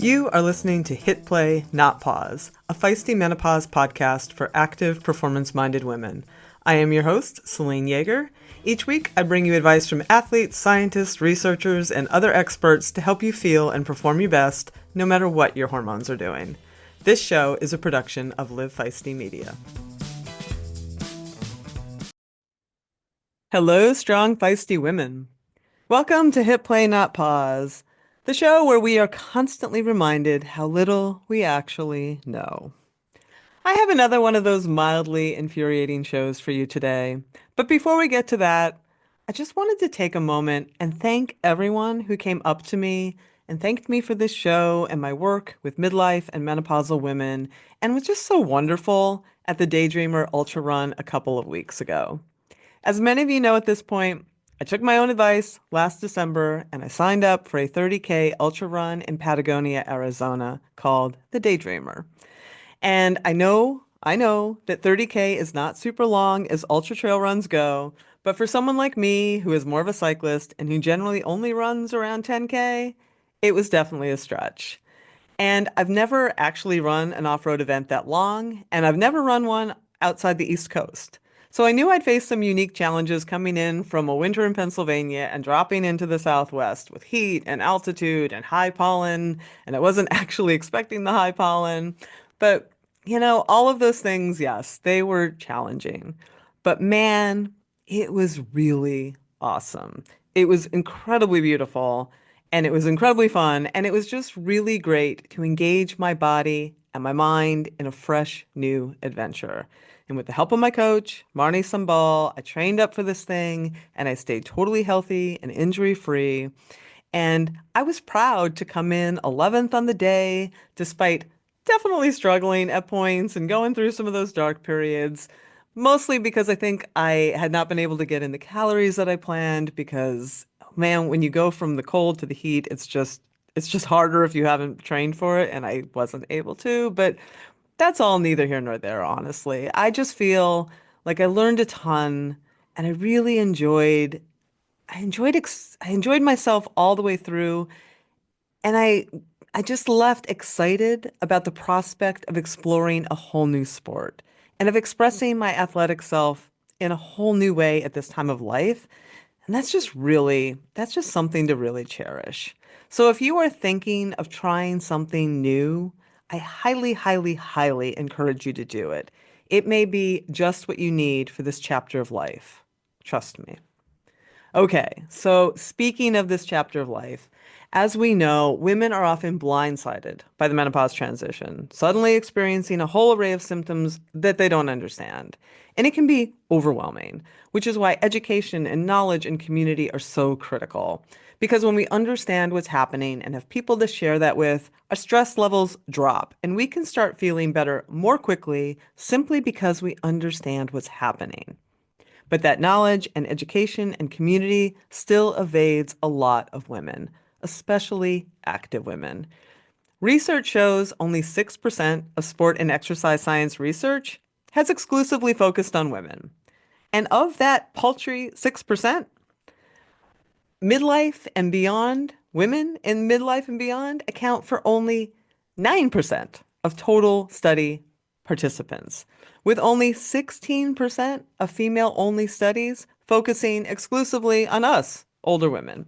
You are listening to Hit Play, Not Pause, a feisty menopause podcast for active, performance-minded women. I am your host, Celine Yeager. Each week, I bring you advice from athletes, scientists, researchers, and other experts to help you feel and perform your best, no matter what your hormones are doing. This show is a production of Live Feisty Media. Hello, strong, feisty women. Welcome to Hit Play, Not Pause, the show where we are constantly reminded how little we actually know. I have another one of those mildly infuriating shows for you today. But before we get to that, I just wanted to take a moment and thank everyone who came up to me and thanked me for this show and my work with midlife and menopausal women and was just so wonderful at the Daydreamer Ultra Run a couple of weeks ago. As many of you know at this point, I took my own advice last December and I signed up for a 30K ultra run in Patagonia, Arizona called the Daydreamer. And I know that 30K is not super long as ultra trail runs go, but for someone like me who is more of a cyclist and who generally only runs around 10K, it was definitely a stretch. And I've never actually run an off-road event that long, and I've never run one outside the East Coast. So I knew I'd face some unique challenges coming in from a winter in Pennsylvania and dropping into the Southwest with heat and altitude and high pollen, and I wasn't actually expecting the high pollen. But, all of those things, yes, they were challenging. But man, it was really awesome. It was incredibly beautiful, and it was incredibly fun, and it was just really great to engage my body and my mind in a fresh new adventure. And with the help of my coach, Marnie Sambal, I trained up for this thing and I stayed totally healthy and injury-free. And I was proud to come in 11th on the day, despite definitely struggling at points and going through some of those dark periods, mostly because I think I had not been able to get in the calories that I planned because, man, when you go from the cold to the heat, it's just harder if you haven't trained for it, and I wasn't able to. But that's all neither here nor there, honestly. I just feel like I learned a ton and I really enjoyed myself all the way through, and I just left excited about the prospect of exploring a whole new sport and of expressing my athletic self in a whole new way at this time of life. And that's just something to really cherish. So if you are thinking of trying something new, I highly, highly, highly encourage you to do it. It may be just what you need for this chapter of life. Trust me. Okay, so speaking of this chapter of life, as we know, women are often blindsided by the menopause transition, suddenly experiencing a whole array of symptoms that they don't understand. And it can be overwhelming, which is why education and knowledge and community are so critical. Because when we understand what's happening and have people to share that with, our stress levels drop and we can start feeling better more quickly simply because we understand what's happening. But that knowledge and education and community still evades a lot of women, especially active women. Research shows only 6% of sport and exercise science research has exclusively focused on women. And of that paltry 6%, midlife and beyond, women in midlife and beyond account for only 9% of total study participants, with only 16% of female-only studies focusing exclusively on us, older women.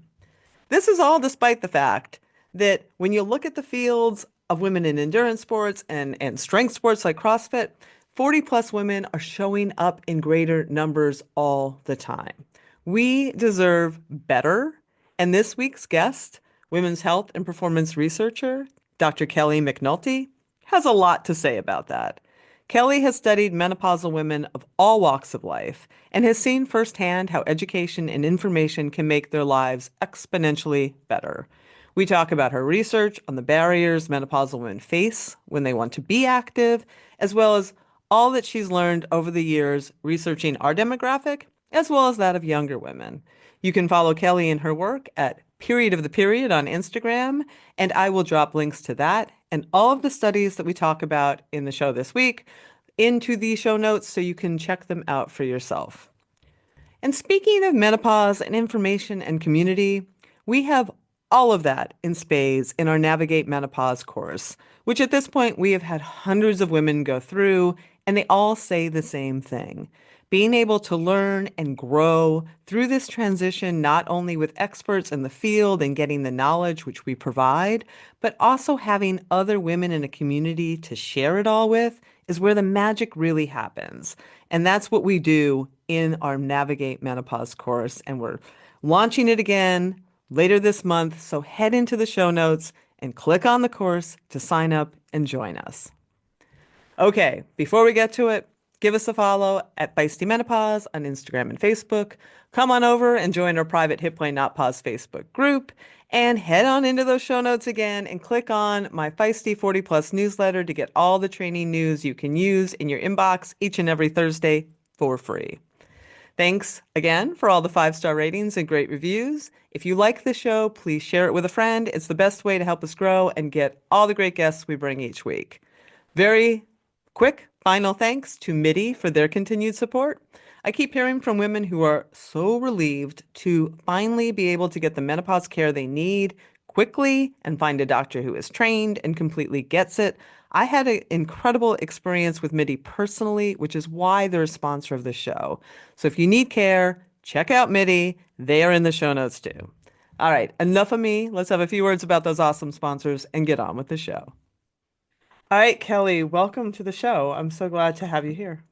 This is all despite the fact that when you look at the fields of women in endurance sports and strength sports like CrossFit, 40 plus women are showing up in greater numbers all the time. We deserve better. And this week's guest, women's health and performance researcher, Dr. Kelly McNulty, has a lot to say about that. Kelly has studied menopausal women of all walks of life and has seen firsthand how education and information can make their lives exponentially better. We talk about her research on the barriers menopausal women face when they want to be active, as well as all that she's learned over the years researching our demographic, as well as that of younger women. You can follow Kelly in her work at Period of the Period on Instagram, and I will drop links to that and all of the studies that we talk about in the show this week into the show notes so you can check them out for yourself. And speaking of menopause and information and community, we have all of that in spades in our Navigate Menopause course, which at this point we have had hundreds of women go through, and they all say the same thing. Being able to learn and grow through this transition, not only with experts in the field and getting the knowledge which we provide, but also having other women in a community to share it all with, is where the magic really happens. And that's what we do in our Navigate Menopause course. And we're launching it again later this month. So head into the show notes and click on the course to sign up and join us. Okay, before we get to it, give us a follow at Feisty Menopause on Instagram and Facebook. Come on over and join our private Hit Play Not Pause Facebook group. And head on into those show notes again and click on my Feisty 40 Plus newsletter to get all the training news you can use in your inbox each and every Thursday for free. Thanks again for all the 5-star ratings and great reviews. If you like the show, please share it with a friend. It's the best way to help us grow and get all the great guests we bring each week. Very quick final thanks to MIDI for their continued support. I keep hearing from women who are so relieved to finally be able to get the menopause care they need quickly and find a doctor who is trained and completely gets it. I had an incredible experience with MIDI personally, which is why they're a sponsor of the show. So if you need care, check out MIDI. They are in the show notes too. All right, enough of me. Let's have a few words about those awesome sponsors and get on with the show. All right, Kelly, welcome to the show. I'm so glad to have you here.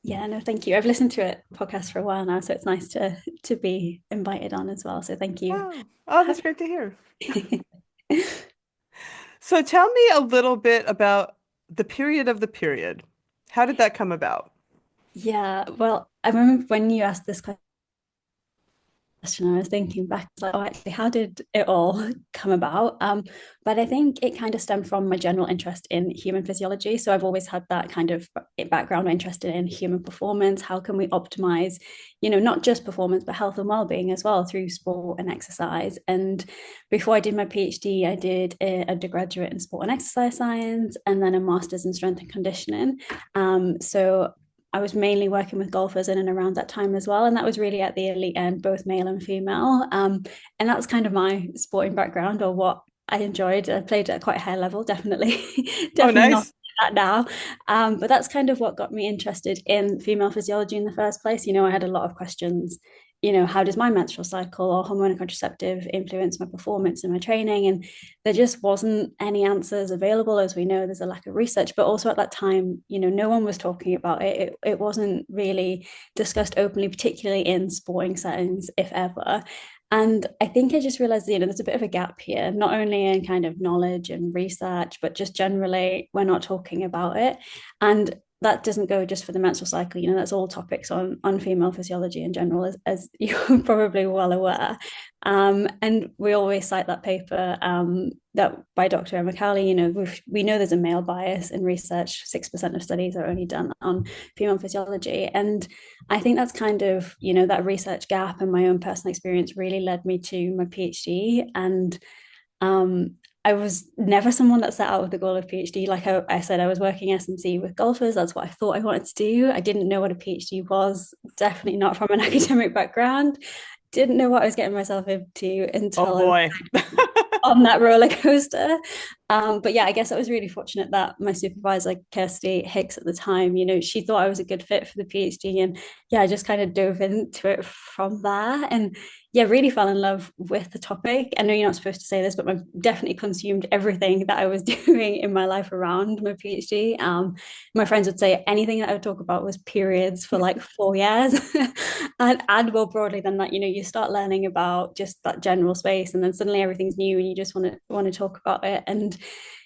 Yeah, no, thank you. I've listened to it podcast for a while now, so it's nice to be invited on as well. So thank you. Oh, that's great to hear. So tell me a little bit about the period of the period. How did that come about? Yeah, well, I remember when you asked this question, I was thinking back, like, oh, actually, how did it all come about? But I think it kind of stemmed from my general interest in human physiology. So I've always had that kind of background interested in human performance. How can we optimize, not just performance, but health and well-being as well through sport and exercise. And before I did my PhD, I did a undergraduate in sport and exercise science, and then a master's in strength and conditioning. So I was mainly working with golfers in and around that time as well. And that was really at the elite end, both male and female. And that was kind of my sporting background, or what I enjoyed. I played at quite a high level, definitely, Oh, definitely not nice. that now. But that's kind of what got me interested in female physiology in the first place. I had a lot of questions. How does my menstrual cycle or hormonal contraceptive influence my performance and my training? And there just wasn't any answers available. As we know, there's a lack of research, but also at that time, no one was talking about it. It wasn't really discussed openly, particularly in sporting settings, if ever. And I think I just realized, there's a bit of a gap here, not only in kind of knowledge and research, but just generally, we're not talking about it. And that doesn't go just for the menstrual cycle. That's all topics on female physiology in general, as you're probably well aware. And we always cite that paper that by Dr. McNulty. We know there's a male bias in research. 6% of studies are only done on female physiology. And I think that's kind of, that research gap and my own personal experience really led me to my PhD. And I was never someone that set out with the goal of PhD. Like I said, I was working S&C with golfers. That's what I thought I wanted to do. I didn't know what a PhD was, definitely not from an academic background. Didn't know what I was getting myself into Oh until I was boy. on that roller coaster. But yeah, I guess I was really fortunate that my supervisor, Kirsty Hicks at the time, she thought I was a good fit for the PhD. And yeah, I just kind of dove into it from there. And yeah, really fell in love with the topic. I know you're not supposed to say this, but I definitely consumed everything that I was doing in my life around my PhD. My friends would say anything that I would talk about was periods for like 4 years. And more broadly than that, you start learning about just that general space, and then suddenly everything's new and you just want to talk about it. And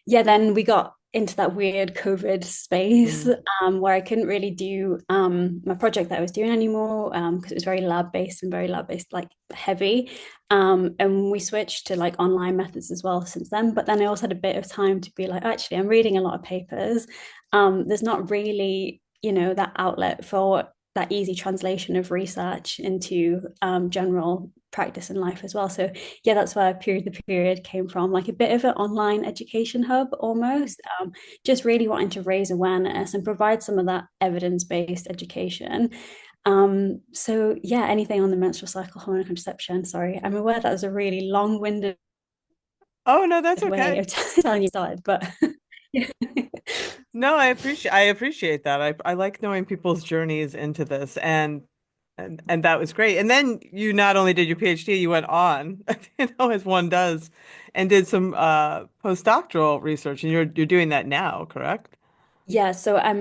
yeah, then we got into that weird COVID space, Mm. where I couldn't really do my project that I was doing anymore, because it was very lab based and very lab based, like heavy. And we switched to like online methods as well since then. But then I also had a bit of time to be like, actually, I'm reading a lot of papers. There's not really, that outlet for that easy translation of research into general practice in life as well. So yeah, that's where Period the Period came from, like a bit of an online education hub almost, just really wanting to raise awareness and provide some of that evidence-based education. So yeah, anything on the menstrual cycle, hormonal contraception. Sorry, I'm aware that was a really long-winded Oh no, that's way okay. of telling you started, but yeah. No, I appreciate that. I like knowing people's journeys into this, and that was great. And then you not only did your PhD, you went on, as one does, and did some postdoctoral research, and you're doing that now, correct? Yeah, so I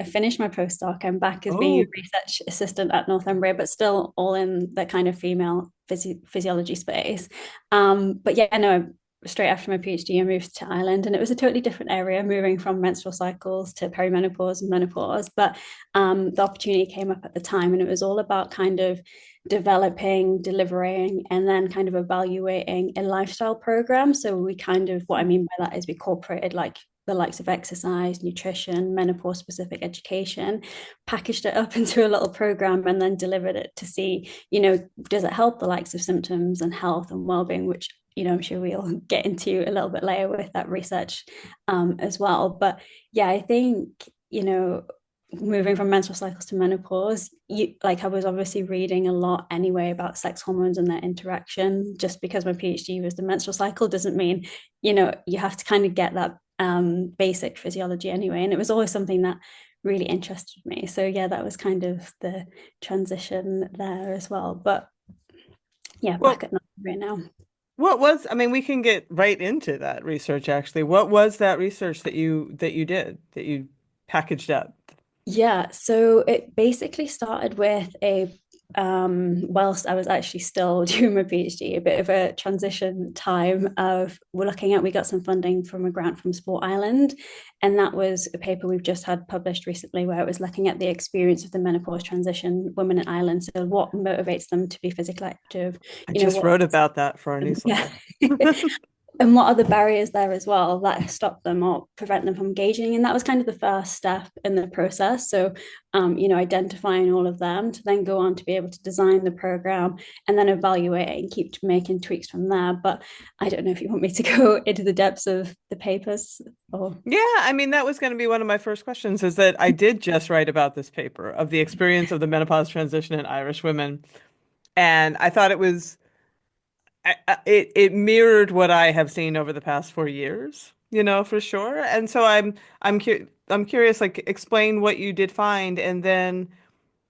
finished my postdoc. I'm back as being a Oh, research assistant at Northumbria, but still all in the kind of female physiology space. But yeah, no, straight after my PhD, I moved to Ireland, and it was a totally different area, moving from menstrual cycles to perimenopause and menopause. But the opportunity came up at the time, and it was all about kind of developing, delivering, and then kind of evaluating a lifestyle program. So we kind of, what I mean by that is we incorporated like the likes of exercise, nutrition, menopause specific education, packaged it up into a little program and then delivered it to see, does it help the likes of symptoms and health and well-being, which, I'm sure we'll get into a little bit later with that research as well. But yeah, I think, moving from menstrual cycles to menopause, I was obviously reading a lot anyway about sex hormones and their interaction. Just because my PhD was the menstrual cycle doesn't mean, you have to kind of get that basic physiology anyway. And it was always something that really interested me. So yeah, that was kind of the transition there as well. But yeah, back well, at Northumbria now. I mean, we can get right into that research actually. What was that research that you did, that you packaged up? Yeah, so it basically started with whilst I was actually still doing my PhD, a bit of a transition time of we got some funding from a grant from Sport Island, and that was a paper we've just had published recently where it was looking at the experience of the menopause transition women in Ireland. So what motivates them to be physically active, I just what wrote about that for our yeah. newsletter. And what are the barriers there as well that stop them or prevent them from engaging? And that was kind of the first step in the process. So, identifying all of them to then go on to be able to design the program and then evaluate it and keep making tweaks from there. But I don't know if you want me to go into the depths of the papers or. Yeah, I mean, that was going to be one of my first questions, is that I did just write about this paper of the experience of the menopause transition in Irish women. And I thought it mirrored what I have seen over the past 4 years, for sure. And so I'm curious, like, explain what you did find and then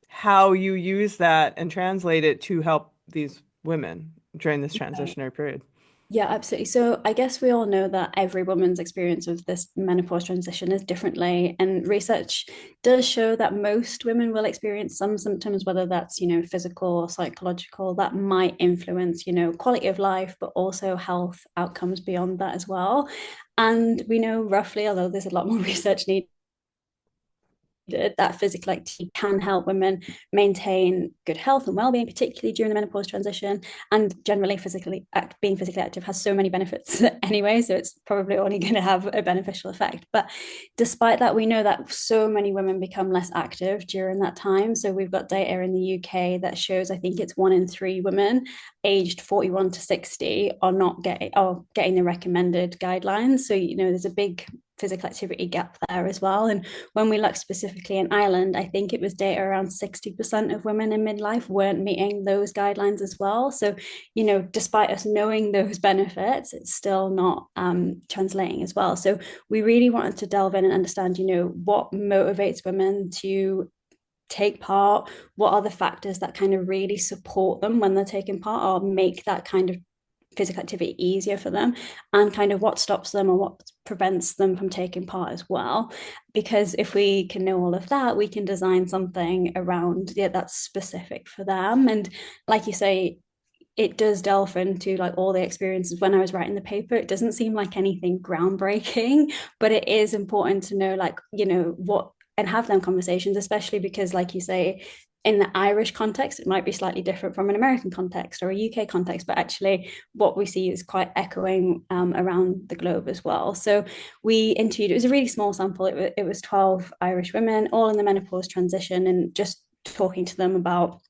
how you use that and translate it to help these women during this transitionary period. Yeah, absolutely. So I guess we all know that every woman's experience of this menopause transition is differently. And research does show that most women will experience some symptoms, whether that's, physical or psychological, that might influence, quality of life, but also health outcomes beyond that as well. And we know roughly, although there's a lot more research needed, that physical activity can help women maintain good health and well-being, particularly during the menopause transition. And generally, being physically active has so many benefits anyway, so it's probably only going to have a beneficial effect. But despite that, we know that so many women become less active during that time. So we've got data in the UK that shows, I think it's 1 in 3 women aged 41 to 60 are not getting the recommended guidelines. So there's a big physical activity gap there as well. And when we look specifically in Ireland, I think it was data around 60% of women in midlife weren't meeting those guidelines as well. So, despite us knowing those benefits, it's still not translating as well. So we really wanted to delve in and understand, what motivates women to take part, what are the factors that kind of really support them when they're taking part or make that kind of physical activity easier for them, and kind of what stops them or what prevents them from taking part as well. Because if we can know all of that, we can design something around that's specific for them. And like you say, it does delve into like all the experiences. When I was writing the paper, it doesn't seem like anything groundbreaking, but it is important to know, like, what, and have them conversations, especially because, like you say, in the Irish context, it might be slightly different from an American context or a UK context, but actually what we see is quite echoing around the globe as well. So we interviewed, it was a really small sample. It was 12 Irish women, all in the menopause transition, and just talking to them about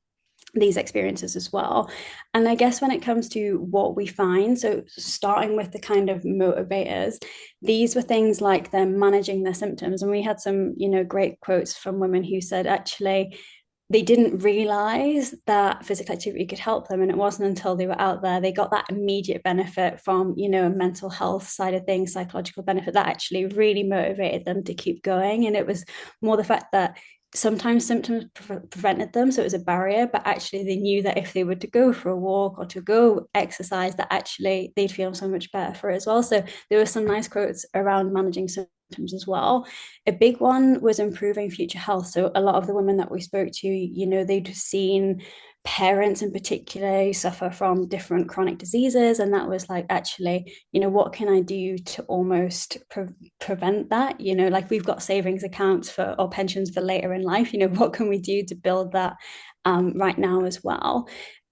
these experiences as well. And I guess when it comes to what we find, so starting with the kind of motivators, these were things like them managing their symptoms. And we had some, great quotes from women who said, actually, they didn't realize that physical activity could help them. And it wasn't until they were out there, they got that immediate benefit from, a mental health side of things, psychological benefit that actually really motivated them to keep going. And it was more the fact that sometimes symptoms prevented them. So it was a barrier, but actually they knew that if they were to go for a walk or to go exercise, that actually they'd feel so much better for it as well. So there were some nice quotes around managing symptoms as well. A big one was improving future health. So a lot of the women that we spoke to, they'd seen parents in particular suffer from different chronic diseases, and that was like, actually, what can I do to almost prevent that? Like, we've got savings accounts for or pensions for later in life. What can we do to build that right now as well?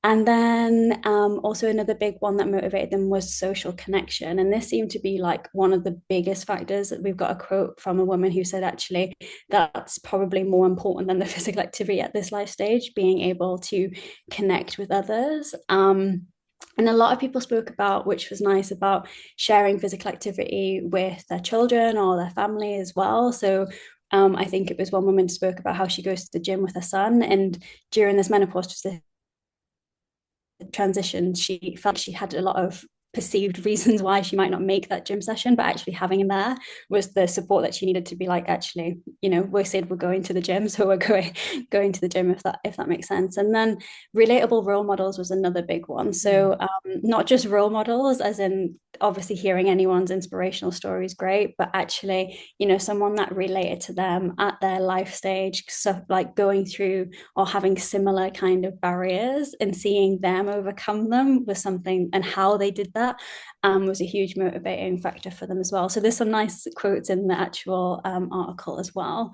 And then also another big one that motivated them was social connection. And this seemed to be like one of the biggest factors. We've got a quote from a woman who said, actually, that's probably more important than the physical activity at this life stage, being able to connect with others. And a lot of people spoke about, which was nice, about sharing physical activity with their children or their family as well. So I think it was one woman spoke about how she goes to the gym with her son, and during this menopause transition, she felt she had a lot of perceived reasons why she might not make that gym session, but actually having him there was the support that she needed to be like, actually, we said we're going to the gym, so we're going to the gym, if that makes sense. And then relatable role models was another big one. So not just role models, as in obviously hearing anyone's inspirational story is great, but actually, someone that related to them at their life stage, so like going through or having similar kind of barriers, and seeing them overcome them was something, and how they did that was a huge motivating factor for them as well. So there's some nice quotes in the actual article as well.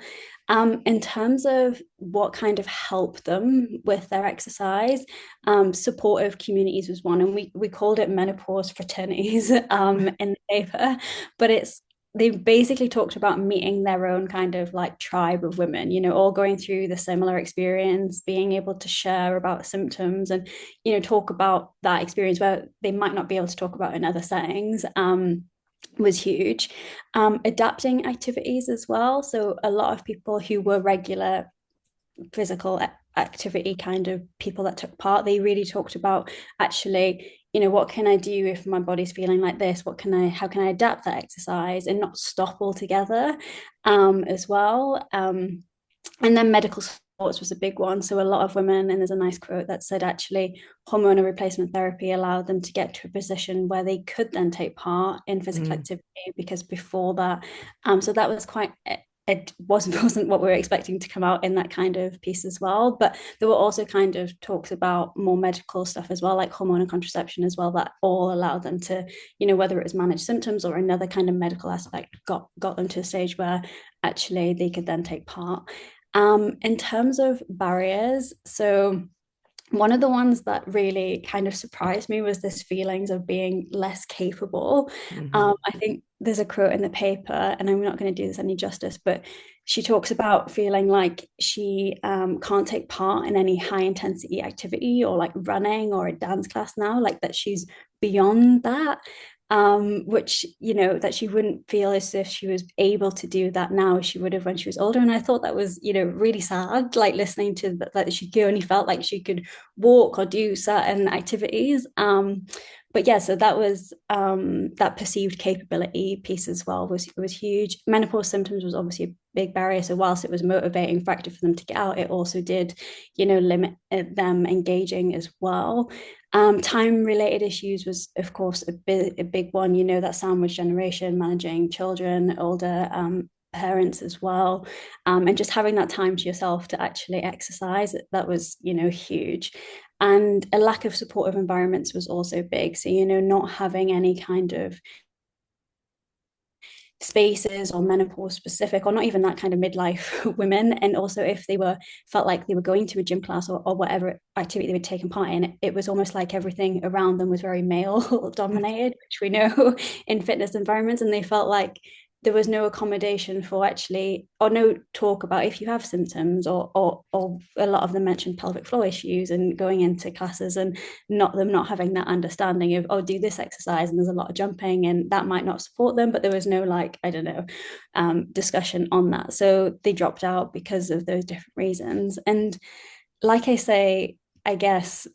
In terms of what kind of helped them with their exercise, supportive communities was one, and we called it menopause fraternities in the paper, but they basically talked about meeting their own kind of like tribe of women, all going through the similar experience, being able to share about symptoms and, talk about that experience where they might not be able to talk about in other settings. Was huge. Adapting activities as well. So a lot of people who were regular physical activity kind of people that took part, they really talked about, actually, what can I do if my body's feeling like this? How can I adapt that exercise and not stop altogether, as well. And then medical sports was a big one. So a lot of women, and there's a nice quote that said, actually, hormonal replacement therapy allowed them to get to a position where they could then take part in physical activity, because before that, so that was quite, it wasn't what we were expecting to come out in that kind of piece as well. But there were also kind of talks about more medical stuff as well, like hormonal contraception as well, that all allowed them to, whether it was manage symptoms or another kind of medical aspect, got them to a stage where actually they could then take part. In terms of barriers, so one of the ones that really kind of surprised me was this feelings of being less capable. I think there's a quote in the paper, and I'm not going to do this any justice, but she talks about feeling like she can't take part in any high intensity activity or like running or a dance class now, like that she's beyond that. Which, that she wouldn't feel as if she was able to do that now as she would have when she was older. And I thought that was, really sad, like listening to that she only felt like she could walk or do certain activities. But yeah, so that was that perceived capability piece as well was huge. Menopause symptoms was obviously a big barrier. So whilst it was a motivating factor for them to get out, it also did, limit them engaging as well. Time related issues was, of course, a big one. That sandwich generation, managing children, older parents as well, and just having that time to yourself to actually exercise, that was, huge. And a lack of supportive environments was also big. So, not having any kind of spaces or menopause specific, or not even that kind of midlife women. And also, if they felt like they were going to a gym class or whatever activity they were taking part in, it was almost like everything around them was very male dominated, which we know in fitness environments. And they felt like there was no accommodation for actually, or no talk about if you have symptoms, or a lot of them mentioned pelvic floor issues and going into classes and not having that understanding of, oh, do this exercise and there's a lot of jumping and that might not support them, but there was no, like, I don't know, discussion on that. So they dropped out because of those different reasons. And like I say, I guess,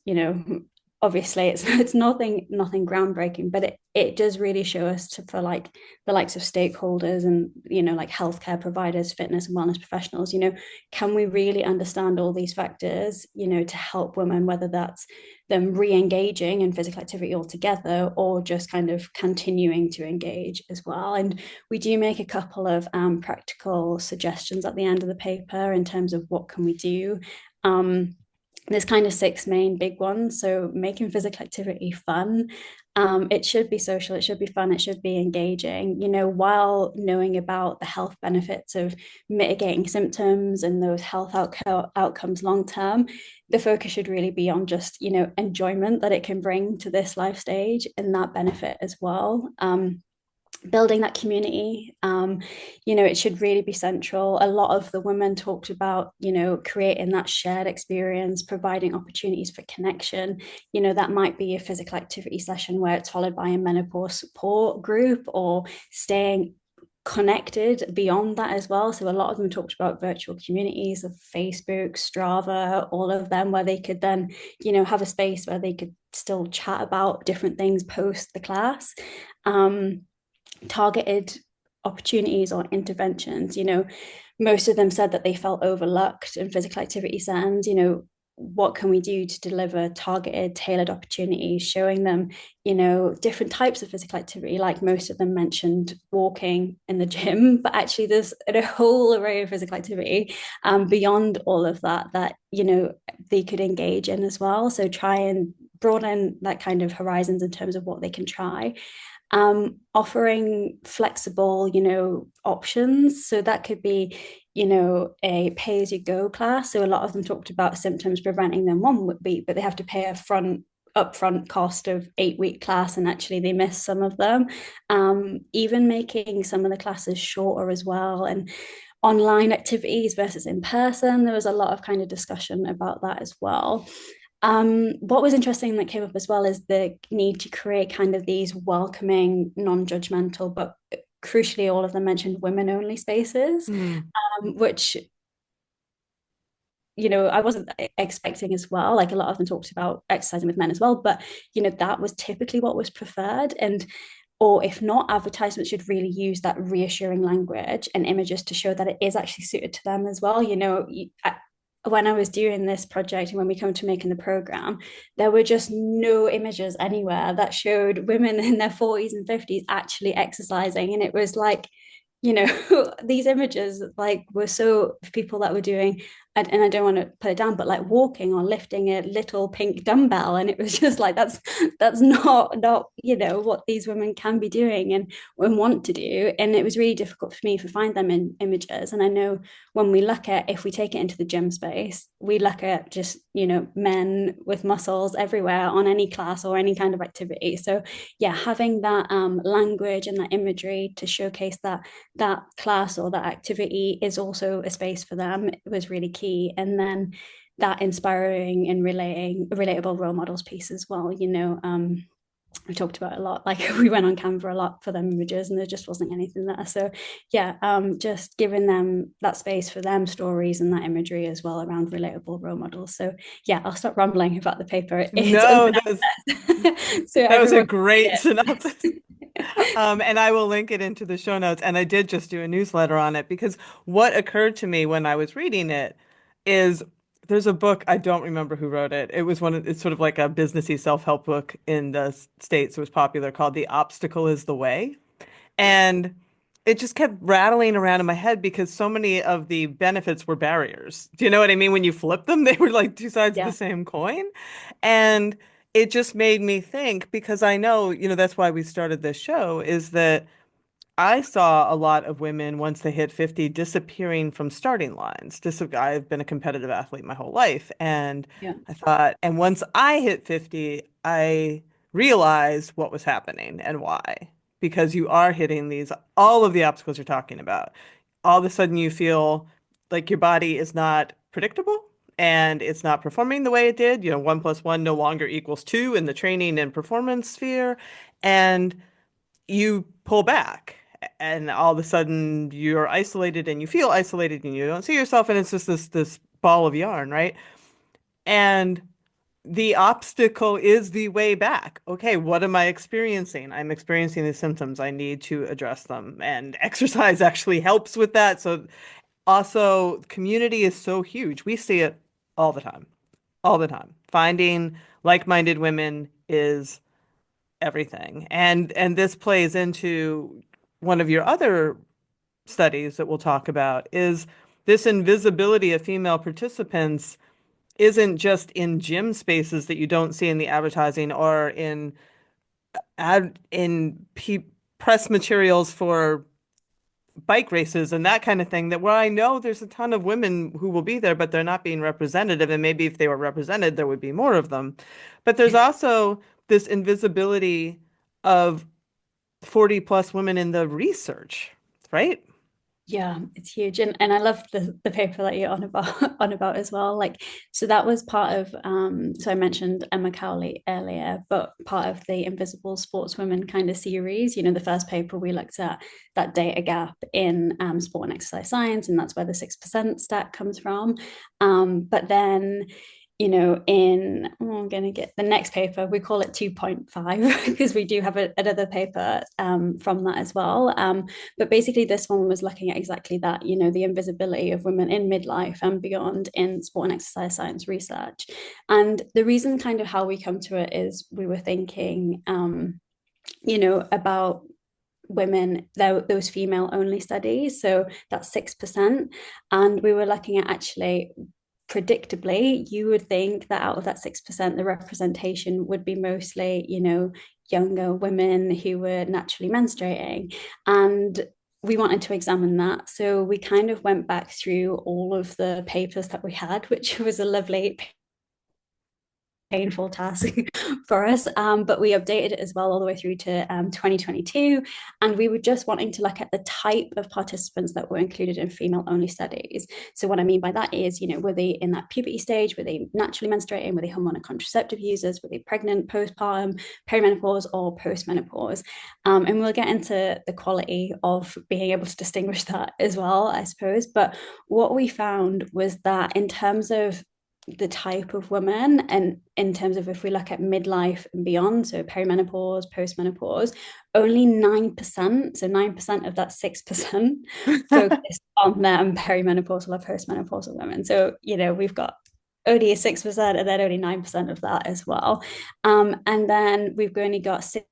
obviously it's nothing groundbreaking, but it does really show us for like the likes of stakeholders and, like healthcare providers, fitness and wellness professionals, can we really understand all these factors, to help women, whether that's them re-engaging in physical activity altogether or just kind of continuing to engage as well. And we do make a couple of practical suggestions at the end of the paper in terms of what can we do. There's kind of six main big ones. So making physical activity fun. It should be social, it should be fun, it should be engaging, while knowing about the health benefits of mitigating symptoms and those health outcomes long term. The focus should really be on just, enjoyment that it can bring to this life stage and that benefit as well. Building that community, it should really be central. A lot of the women talked about, creating that shared experience, providing opportunities for connection. That might be a physical activity session where it's followed by a menopause support group, or staying connected beyond that as well. So a lot of them talked about virtual communities of Facebook, Strava, all of them, where they could then, have a space where they could still chat about different things post the class. Targeted opportunities or interventions. Most of them said that they felt overlooked in physical activity settings. What can we do to deliver targeted, tailored opportunities, showing them, different types of physical activity? Like most of them mentioned walking in the gym, but actually there's a whole array of physical activity beyond all of that, they could engage in as well. So try and broaden that kind of horizons in terms of what they can try. Offering flexible, options. So that could be, a pay as you go class. So a lot of them talked about symptoms preventing them 1 week, but they have to pay a upfront cost of 8-week class, and actually they miss some of them. Even making some of the classes shorter as well, and online activities versus in person. There was a lot of kind of discussion about that as well. What was interesting that came up as well is the need to create kind of these welcoming, non-judgmental, but crucially, all of them mentioned women-only spaces, Mm. which, I wasn't expecting as well. Like a lot of them talked about exercising with men as well, but, that was typically what was preferred. And or if not, advertisements should really use that reassuring language and images to show that it is actually suited to them as well. When I was doing this project and when we come to making the program, there were just no images anywhere that showed women in their 40s and 50s actually exercising. And it was like, these images like were so people that were doing, and I don't want to put it down, but like walking or lifting a little pink dumbbell, and it was just like that's not what these women can be doing and want to do. And it was really difficult for me to find them in images. And I know when we look at, if we take it into the gym space, we look at just men with muscles everywhere on any class or any kind of activity. So yeah, having that language and that imagery to showcase that class or that activity is also a space for them was really key. And then that inspiring and relatable role models piece as well. We talked about it a lot. Like we went on Canva a lot for them images, and there just wasn't anything there. So yeah, just giving them that space for them stories and that imagery as well around relatable role models. So yeah, I'll stop rambling about the paper. It's No, open that was access, so that was a everyone can great see synopsis. it. And I will link it into the show notes. And I did just do a newsletter on it because what occurred to me when I was reading it is there's a book, I don't remember who wrote it. It was it's sort of like a businessy self-help book in the States. It was popular called The Obstacle is the Way. And it just kept rattling around in my head because so many of the benefits were barriers. Do you know what I mean? When you flip them, they were like two sides of the Yeah, same coin. And it just made me think because I know, that's why we started this show, is that I saw a lot of women once they hit 50 disappearing from starting lines. I've been a competitive athlete my whole life. And yeah, I thought, and once I hit 50, I realized what was happening and why. because you are hitting all of the obstacles you're talking about. All of a sudden you feel like your body is not predictable and it's not performing the way it did. You know, one plus one no longer equals two in the training and performance sphere. And you pull back. And all of a sudden you're isolated and you feel isolated and you don't see yourself. And it's just this ball of yarn, right? And the obstacle is the way back. Okay, what am I experiencing? I'm experiencing these symptoms. I need to address them. And exercise actually helps with that. So also, community is so huge. We see it all the time, all the time. Finding like-minded women is everything. And this plays into one of your other studies that we'll talk about is this invisibility of female participants isn't just in gym spaces that you don't see in the advertising or in press materials for bike races and that kind of thing, that where I know there's a ton of women who will be there, but they're not being representative. And maybe if they were represented, there would be more of them. But there's also this invisibility of 40 plus women in the research, right? Yeah, it's huge. And I love the paper that you're on about on about as well. Like, so that was part of so I mentioned Emma Cowley earlier, but part of the Invisible Sportswomen kind of series. The first paper we looked at that data gap in sport and exercise science, and that's where the 6% stat comes from. But then I'm going to get the next paper, we call it 2.5 because we do have another paper from that as well. But basically, this one was looking at exactly that, the invisibility of women in midlife and beyond in sport and exercise science research. And the reason kind of how we come to it is we were thinking, about women, those female only studies. So that's 6%. And we were looking at actually predictably, you would think that out of that 6%, the representation would be mostly, younger women who were naturally menstruating. And we wanted to examine that. So we kind of went back through all of the papers that we had, which was a lovely painful task for us. But we updated it as well all the way through to 2022. And we were just wanting to look at the type of participants that were included in female only studies. So, what I mean by that is, were they in that puberty stage? Were they naturally menstruating? Were they hormonal contraceptive users? Were they pregnant, postpartum, perimenopause, or postmenopause? And we'll get into the quality of being able to distinguish that as well, I suppose. But what we found was that in terms of the type of woman, and in terms of if we look at midlife and beyond, so perimenopause, postmenopause, only 9%, so 9% of that 6% focused on them perimenopausal or postmenopausal women. So we've got only 6% and then only 9% of that as well. And then we've only got 16%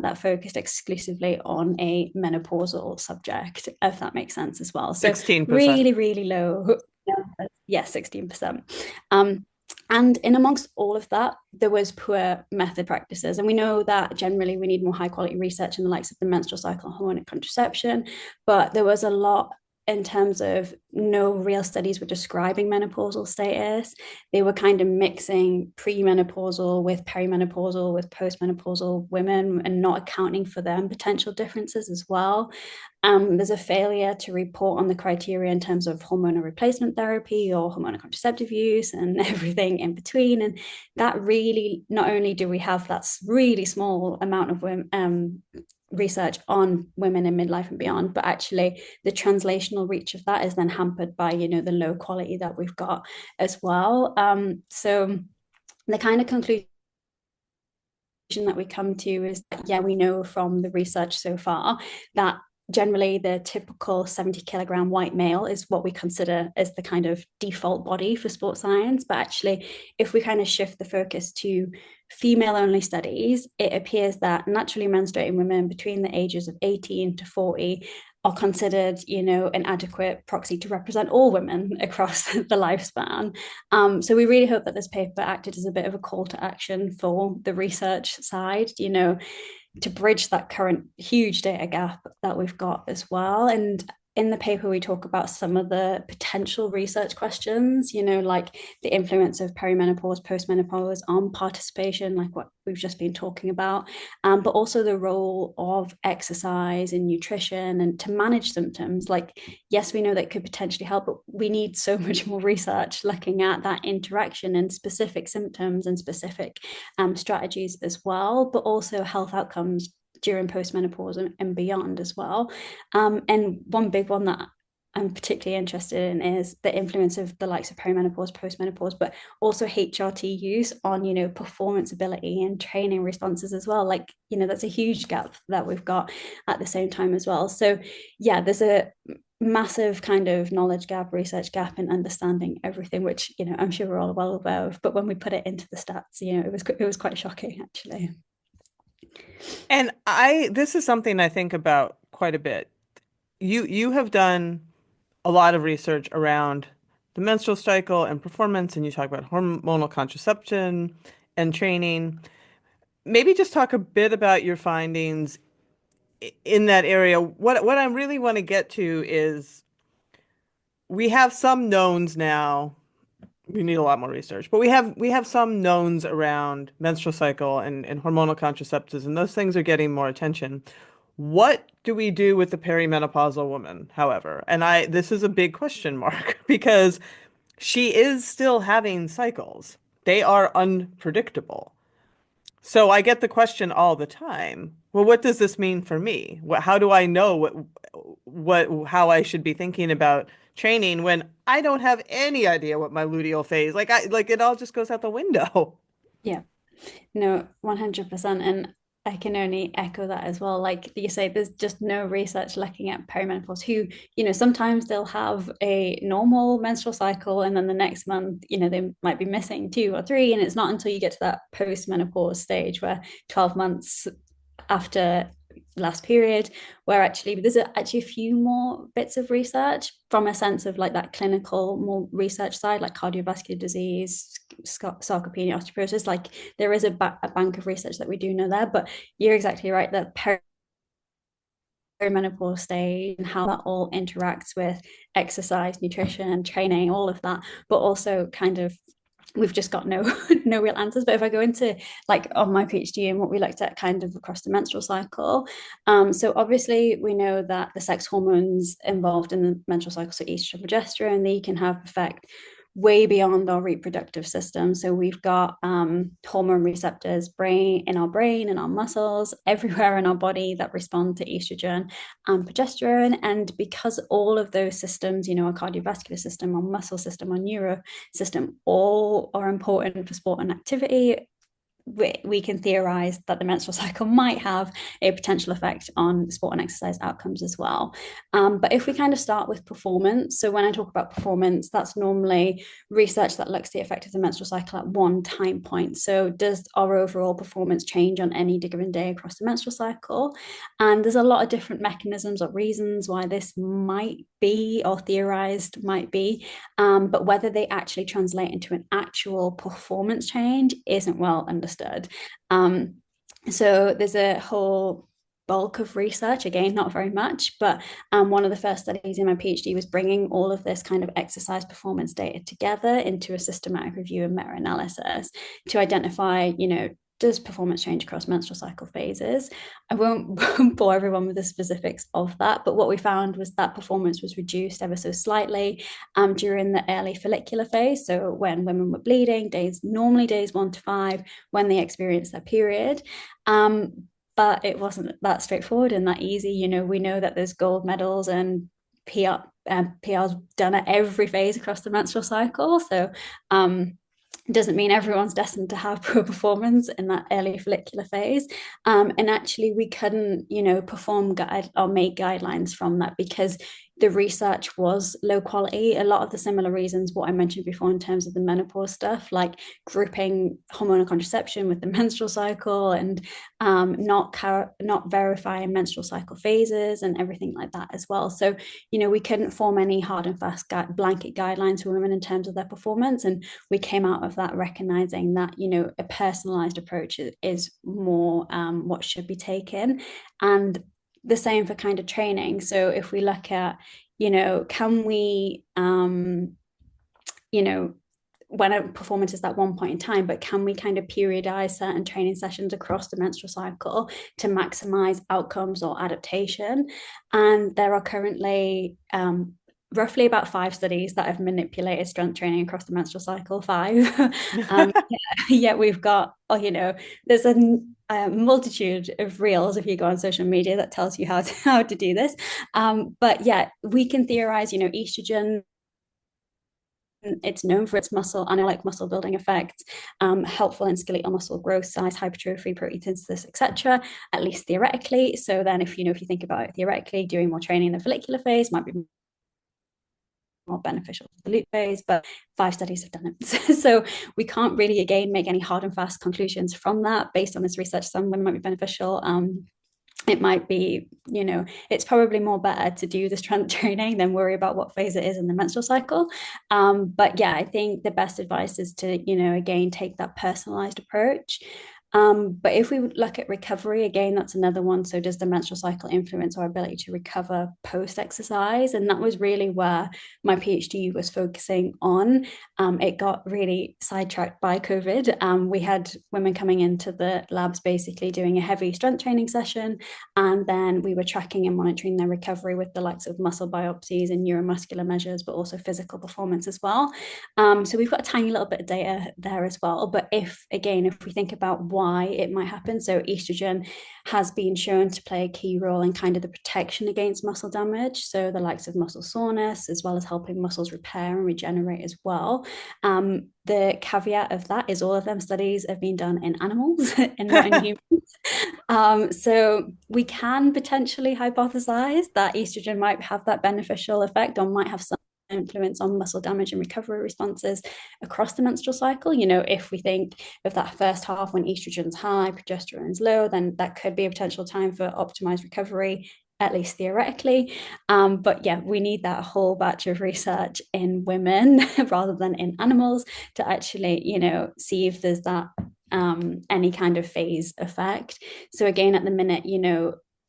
that focused exclusively on a menopausal subject, if that makes sense as well. So 16%. really, really low. Yeah, 16%. And in amongst all of that, there was poor method practices. And we know that generally we need more high quality research in the likes of the menstrual cycle, hormonal contraception, but there was a lot in terms of no real studies were describing menopausal status. They were kind of mixing premenopausal with perimenopausal with postmenopausal women and not accounting for them potential differences as well. There's a failure to report on the criteria in terms of hormonal replacement therapy or hormonal contraceptive use and everything in between. And that really, not only do we have that really small amount of women, research on women in midlife and beyond, but actually the translational reach of that is then hampered by the low quality that we've got as well. So the kind of conclusion that we come to is that, yeah, we know from the research so far that generally the typical 70 kilogram white male is what we consider as the kind of default body for sports science. But actually, if we kind of shift the focus to female only studies, it appears that naturally menstruating women between the ages of 18 to 40 are considered, an adequate proxy to represent all women across the lifespan. So we really hope that this paper acted as a bit of a call to action for the research side, to bridge that current huge data gap that we've got as well. And in the paper, we talk about some of the potential research questions, like the influence of perimenopause, postmenopause on participation, like what we've just been talking about, but also the role of exercise and nutrition and to manage symptoms. Like, yes, we know that could potentially help, but we need so much more research looking at that interaction and specific symptoms and specific strategies as well, but also health outcomes during postmenopause and beyond as well. And one big one that I'm particularly interested in is the influence of the likes of perimenopause, postmenopause, but also HRT use on, performance ability and training responses as well. Like, that's a huge gap that we've got at the same time as well. So yeah, there's a massive kind of knowledge gap, research gap in understanding everything, which, I'm sure we're all well aware of. But when we put it into the stats, it was quite shocking actually. And this is something I think about quite a bit. You have done a lot of research around the menstrual cycle and performance, and you talk about hormonal contraception and training. Maybe just talk a bit about your findings in that area. What I really want to get to is we have some knowns now. We need a lot more research, but we have some knowns around menstrual cycle and hormonal contraceptives, and those things are getting more attention. What do we do with the perimenopausal woman, however? And this is a big question mark because she is still having cycles. They are unpredictable. So I get the question all the time. Well, what does this mean for me? How do I know how I should be thinking about training when I don't have any idea what my luteal phase, like it all just goes out the window. Yeah. No, 100%. And I can only echo that as well. Like you say, there's just no research looking at perimenopause who, sometimes they'll have a normal menstrual cycle and then the next month, they might be missing two or three. And it's not until you get to that post-menopause stage where 12 months after last period where actually there's actually a few more bits of research from a sense of like that clinical more research side, like cardiovascular disease, sarcopenia, osteoporosis. Like there is a bank of research that we do know there, but you're exactly right that perimenopause stage and how that all interacts with exercise, nutrition, training, all of that, but also kind of we've just got no no real answers. But if I go into like on my PhD and what we looked at kind of across the menstrual cycle, so obviously we know that the sex hormones involved in the menstrual cycle, so estrogen, progesterone, they can have effect way beyond our reproductive system. So we've got hormone receptors in our brain, in our muscles, everywhere in our body that respond to estrogen and progesterone. And because all of those systems, our cardiovascular system, our muscle system, our neuro system, all are important for sport and activity, we can theorize that the menstrual cycle might have a potential effect on sport and exercise outcomes as well. But if we kind of start with performance, so when I talk about performance, that's normally research that looks at the effect of the menstrual cycle at one time point. So does our overall performance change on any given day across the menstrual cycle? And there's a lot of different mechanisms or reasons why this might be or theorized might be, but whether they actually translate into an actual performance change isn't well understood. So there's a whole bulk of research, again, not very much, but one of the first studies in my PhD was bringing all of this kind of exercise performance data together into a systematic review and meta-analysis to identify, does performance change across menstrual cycle phases? I won't bore everyone with the specifics of that, but what we found was that performance was reduced ever so slightly during the early follicular phase. So when women were bleeding, normally days 1 to 5, when they experienced their period. But it wasn't that straightforward and that easy. We know that there's gold medals and PRs done at every phase across the menstrual cycle. So doesn't mean everyone's destined to have poor performance in that early follicular phase. And actually, we couldn't, perform guide or make guidelines from that because the research was low quality. A lot of the similar reasons what I mentioned before in terms of the menopause stuff, like grouping hormonal contraception with the menstrual cycle and not verifying menstrual cycle phases and everything like that as well. So, we couldn't form any hard and fast blanket guidelines for women in terms of their performance. And we came out of that recognizing that, a personalized approach is more what should be taken. And the same for kind of training. So if we look at, can we, you know, when a performance is that one point in time, but can we kind of periodize certain training sessions across the menstrual cycle to maximize outcomes or adaptation? And there are currently roughly about 5 studies that have manipulated strength training across the menstrual cycle. Five. Yet we've got, there's a multitude of reels if you go on social media that tells you how to do this. But yeah, we can theorize, estrogen, it's known for its muscle anabolic muscle building effects, helpful in skeletal muscle growth, size, hypertrophy, protein synthesis, etc. At least theoretically. So then, if you think about it theoretically, doing more training in the follicular phase might be more beneficial to the luteal phase, but 5 studies have done it. So we can't really, again, make any hard and fast conclusions from that. Based on this research, some women might be beneficial. It might be, it's probably more better to do the strength training than worry about what phase it is in the menstrual cycle. But yeah, I think the best advice is to, again, take that personalized approach. But if we would look at recovery, again, that's another one. So does the menstrual cycle influence our ability to recover post-exercise? And that was really where my PhD was focusing on. It got really sidetracked by COVID. We had women coming into the labs basically doing a heavy strength training session, and then we were tracking and monitoring their recovery with the likes of muscle biopsies and neuromuscular measures, but also physical performance as well. So we've got a tiny little bit of data there as well. But if we think about why it might happen, so estrogen has been shown to play a key role in kind of the protection against muscle damage. So the likes of muscle soreness, as well as helping muscles repair and regenerate as well. The caveat of that is all of them studies have been done in animals and not in humans. So we can potentially hypothesize that estrogen might have that beneficial effect or might have some influence on muscle damage and recovery responses across the menstrual cycle. If we think of that first half when estrogen's high, progesterone's low, then that could be a potential time for optimized recovery, at least theoretically. But yeah, we need that whole batch of research in women rather than in animals to actually, see if there's that any kind of phase effect. So again, at the minute,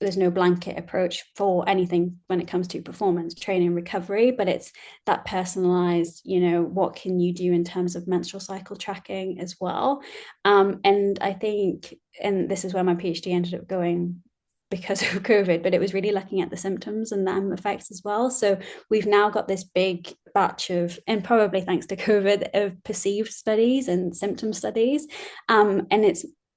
there's no blanket approach for anything when it comes to performance training recovery, but it's that personalized, what can you do in terms of menstrual cycle tracking as well. And I think, and this is where my PhD ended up going because of COVID, but it was really looking at the symptoms and them effects as well. So we've now got this big batch of, and probably thanks to COVID, of perceived studies and symptom studies. And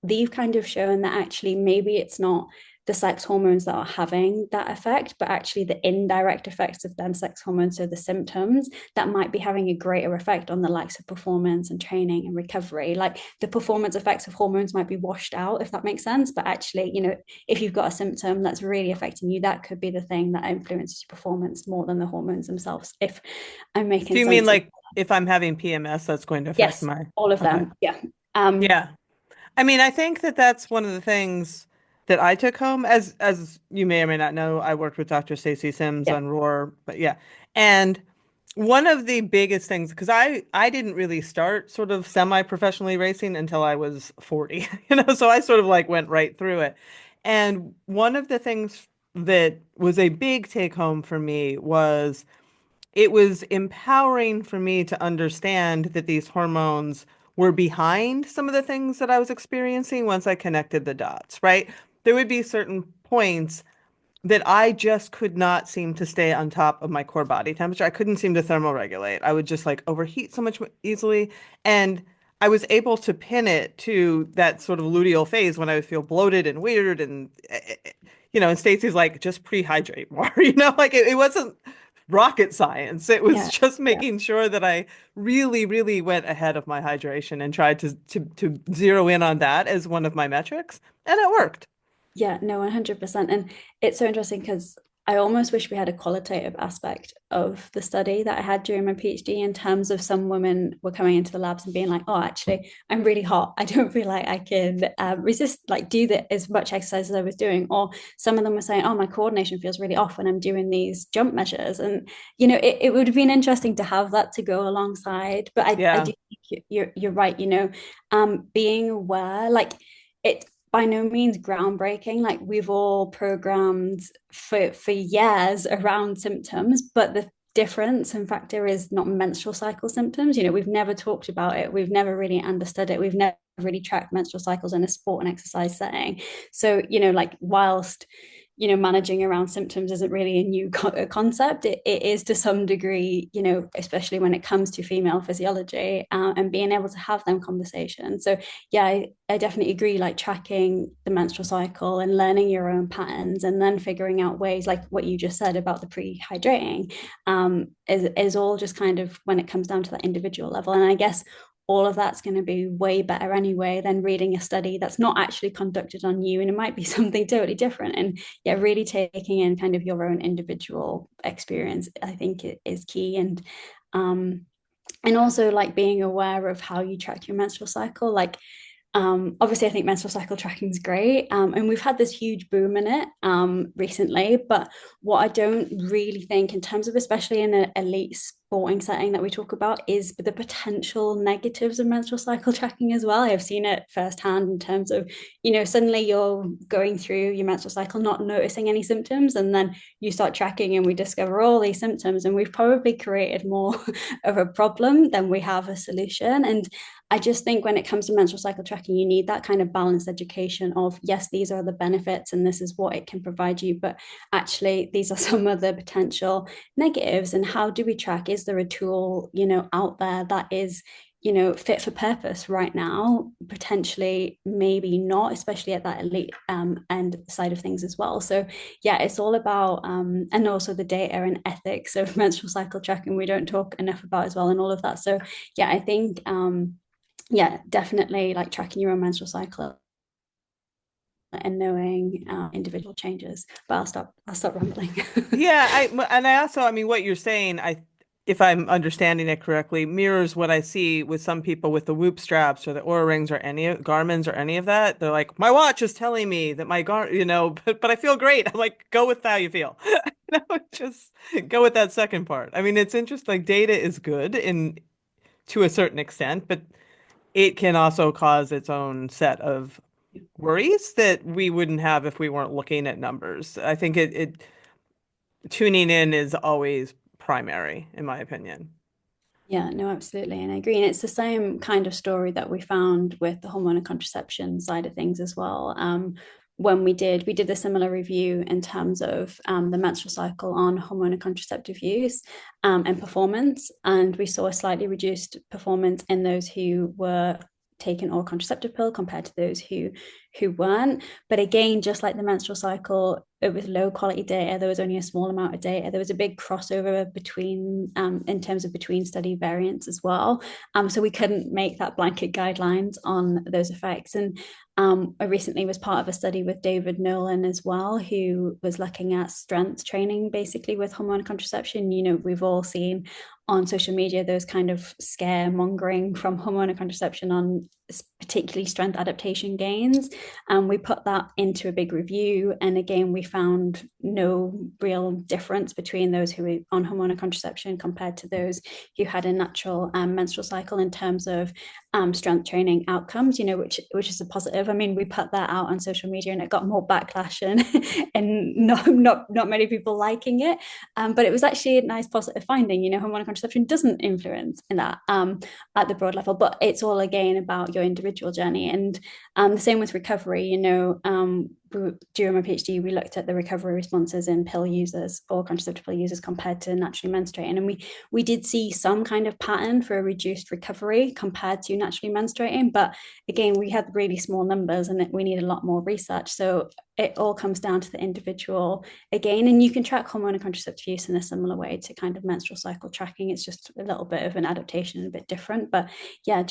they've kind of shown that actually maybe it's not the sex hormones that are having that effect, but actually the indirect effects of them sex hormones, so the symptoms, that might be having a greater effect on the likes of performance and training and recovery. Like the performance effects of hormones might be washed out, if that makes sense. But actually, if you've got a symptom that's really affecting you, that could be the thing that influences your performance more than the hormones themselves. If I'm Do making you mean sense. like if I'm having PMS, that's going to affect Yes, my... all of Okay. them. Yeah. Um, Yeah. I mean, I think that that's one of the things that I took home. As you may or may not know, I worked with Dr. Stacey Sims yeah. on Roar, but yeah. And one of the biggest things, because I didn't really start sort of semi-professionally racing until I was 40, so I sort of like went right through it. And one of the things that was a big take home for me was it was empowering for me to understand that these hormones were behind some of the things that I was experiencing once I connected the dots, right? There would be certain points that I just could not seem to stay on top of my core body temperature. I couldn't seem to thermoregulate. I would just like overheat so much easily. And I was able to pin it to that sort of luteal phase when I would feel bloated and weird. And, and Stacey's like, just pre-hydrate more, like it wasn't rocket science. It was Yeah. just Yeah. making sure that I really, really went ahead of my hydration and tried to zero in on that as one of my metrics. And it worked. Yeah, no, 100%. And it's so interesting because I almost wish we had a qualitative aspect of the study that I had during my PhD in terms of some women were coming into the labs and being like, oh, actually, I'm really hot. I don't feel like I can resist, like do as much exercise as I was doing. Or some of them were saying, oh, my coordination feels really off when I'm doing these jump measures. And, it would have been interesting to have that to go alongside. But I Yeah. do think you're right, being aware, like, it by no means groundbreaking. Like we've all programmed for years around symptoms, but the difference and factor is not menstrual cycle symptoms. We've never talked about it. We've never really understood it. We've never really tracked menstrual cycles in a sport and exercise setting. So, like whilst managing around symptoms isn't really a new concept. It is to some degree, especially when it comes to female physiology, and being able to have them conversations. So, yeah, I definitely agree. Like tracking the menstrual cycle and learning your own patterns, and then figuring out ways, like what you just said about the pre-hydrating, is all just kind of when it comes down to that individual level. And I guess all of that's going to be way better anyway than reading a study that's not actually conducted on you, and it might be something totally different. And yeah, really taking in kind of your own individual experience, I think it is key. And also like being aware of how you track your menstrual cycle. Like obviously, I think menstrual cycle tracking is great, and we've had this huge boom in it recently. But what I don't really think, in terms of especially in an elite sporting setting that we talk about, is the potential negatives of menstrual cycle tracking as well. I've seen it firsthand in terms of, suddenly you're going through your menstrual cycle, not noticing any symptoms, and then you start tracking, and we discover all these symptoms, and we've probably created more of a problem than we have a solution. And I just think when it comes to menstrual cycle tracking, you need that kind of balanced education of, yes, these are the benefits and this is what it can provide you, but actually these are some of the potential negatives. And how do we track? Is there a tool, out there that is, fit for purpose right now? Potentially, maybe not, especially at that elite end side of things as well. So yeah, it's all about, and also the data and ethics of menstrual cycle tracking, we don't talk enough about as well, and all of that. So yeah, I think yeah, definitely like tracking your own menstrual cycle and knowing individual changes. But I'll stop rambling. Yeah, and I also, I mean, what you're saying, if I'm understanding it correctly, mirrors what I see with some people with the Whoop straps or the Oura rings or any of Garmin's or any of that. They're like, my watch is telling me that but I feel great. I'm like, go with how you feel. Just go with that second part. I mean, it's interesting. Like data is good in to a certain extent, but it can also cause its own set of worries that we wouldn't have if we weren't looking at numbers. I think it tuning in is always primary, in my opinion. Yeah, no, absolutely. And I agree. And it's the same kind of story that we found with the hormonal contraception side of things as well. When we did a similar review in terms of the menstrual cycle on hormonal contraceptive use and performance. And we saw a slightly reduced performance in those who were taking oral contraceptive pill compared to those who weren't. But again, just like the menstrual cycle, it was low quality data. There was only a small amount of data. There was a big crossover between in terms of between study variants as well. So we couldn't make that blanket guidelines on those effects. And I recently was part of a study with David Nolan as well, who was looking at strength training basically with hormone contraception. We've all seen on social media those kind of scaremongering from hormonal contraception on particularly strength adaptation gains. And we put that into a big review. And again, we found no real difference between those who were on hormonal contraception compared to those who had a natural menstrual cycle in terms of strength training outcomes, which is a positive. I mean, we put that out on social media and it got more backlash and and not many people liking it. But it was actually a nice positive finding. Hormonal contraception doesn't influence in that at the broad level, but it's all again about your individual journey. And the same with recovery. During my PhD, we looked at the recovery responses in pill users or contraceptive pill users compared to naturally menstruating, and we did see some kind of pattern for a reduced recovery compared to naturally menstruating. But again, we had really small numbers, and we need a lot more research. So it all comes down to the individual again, and you can track hormonal contraceptive use in a similar way to kind of menstrual cycle tracking. It's just a little bit of an adaptation, a bit different, but yeah,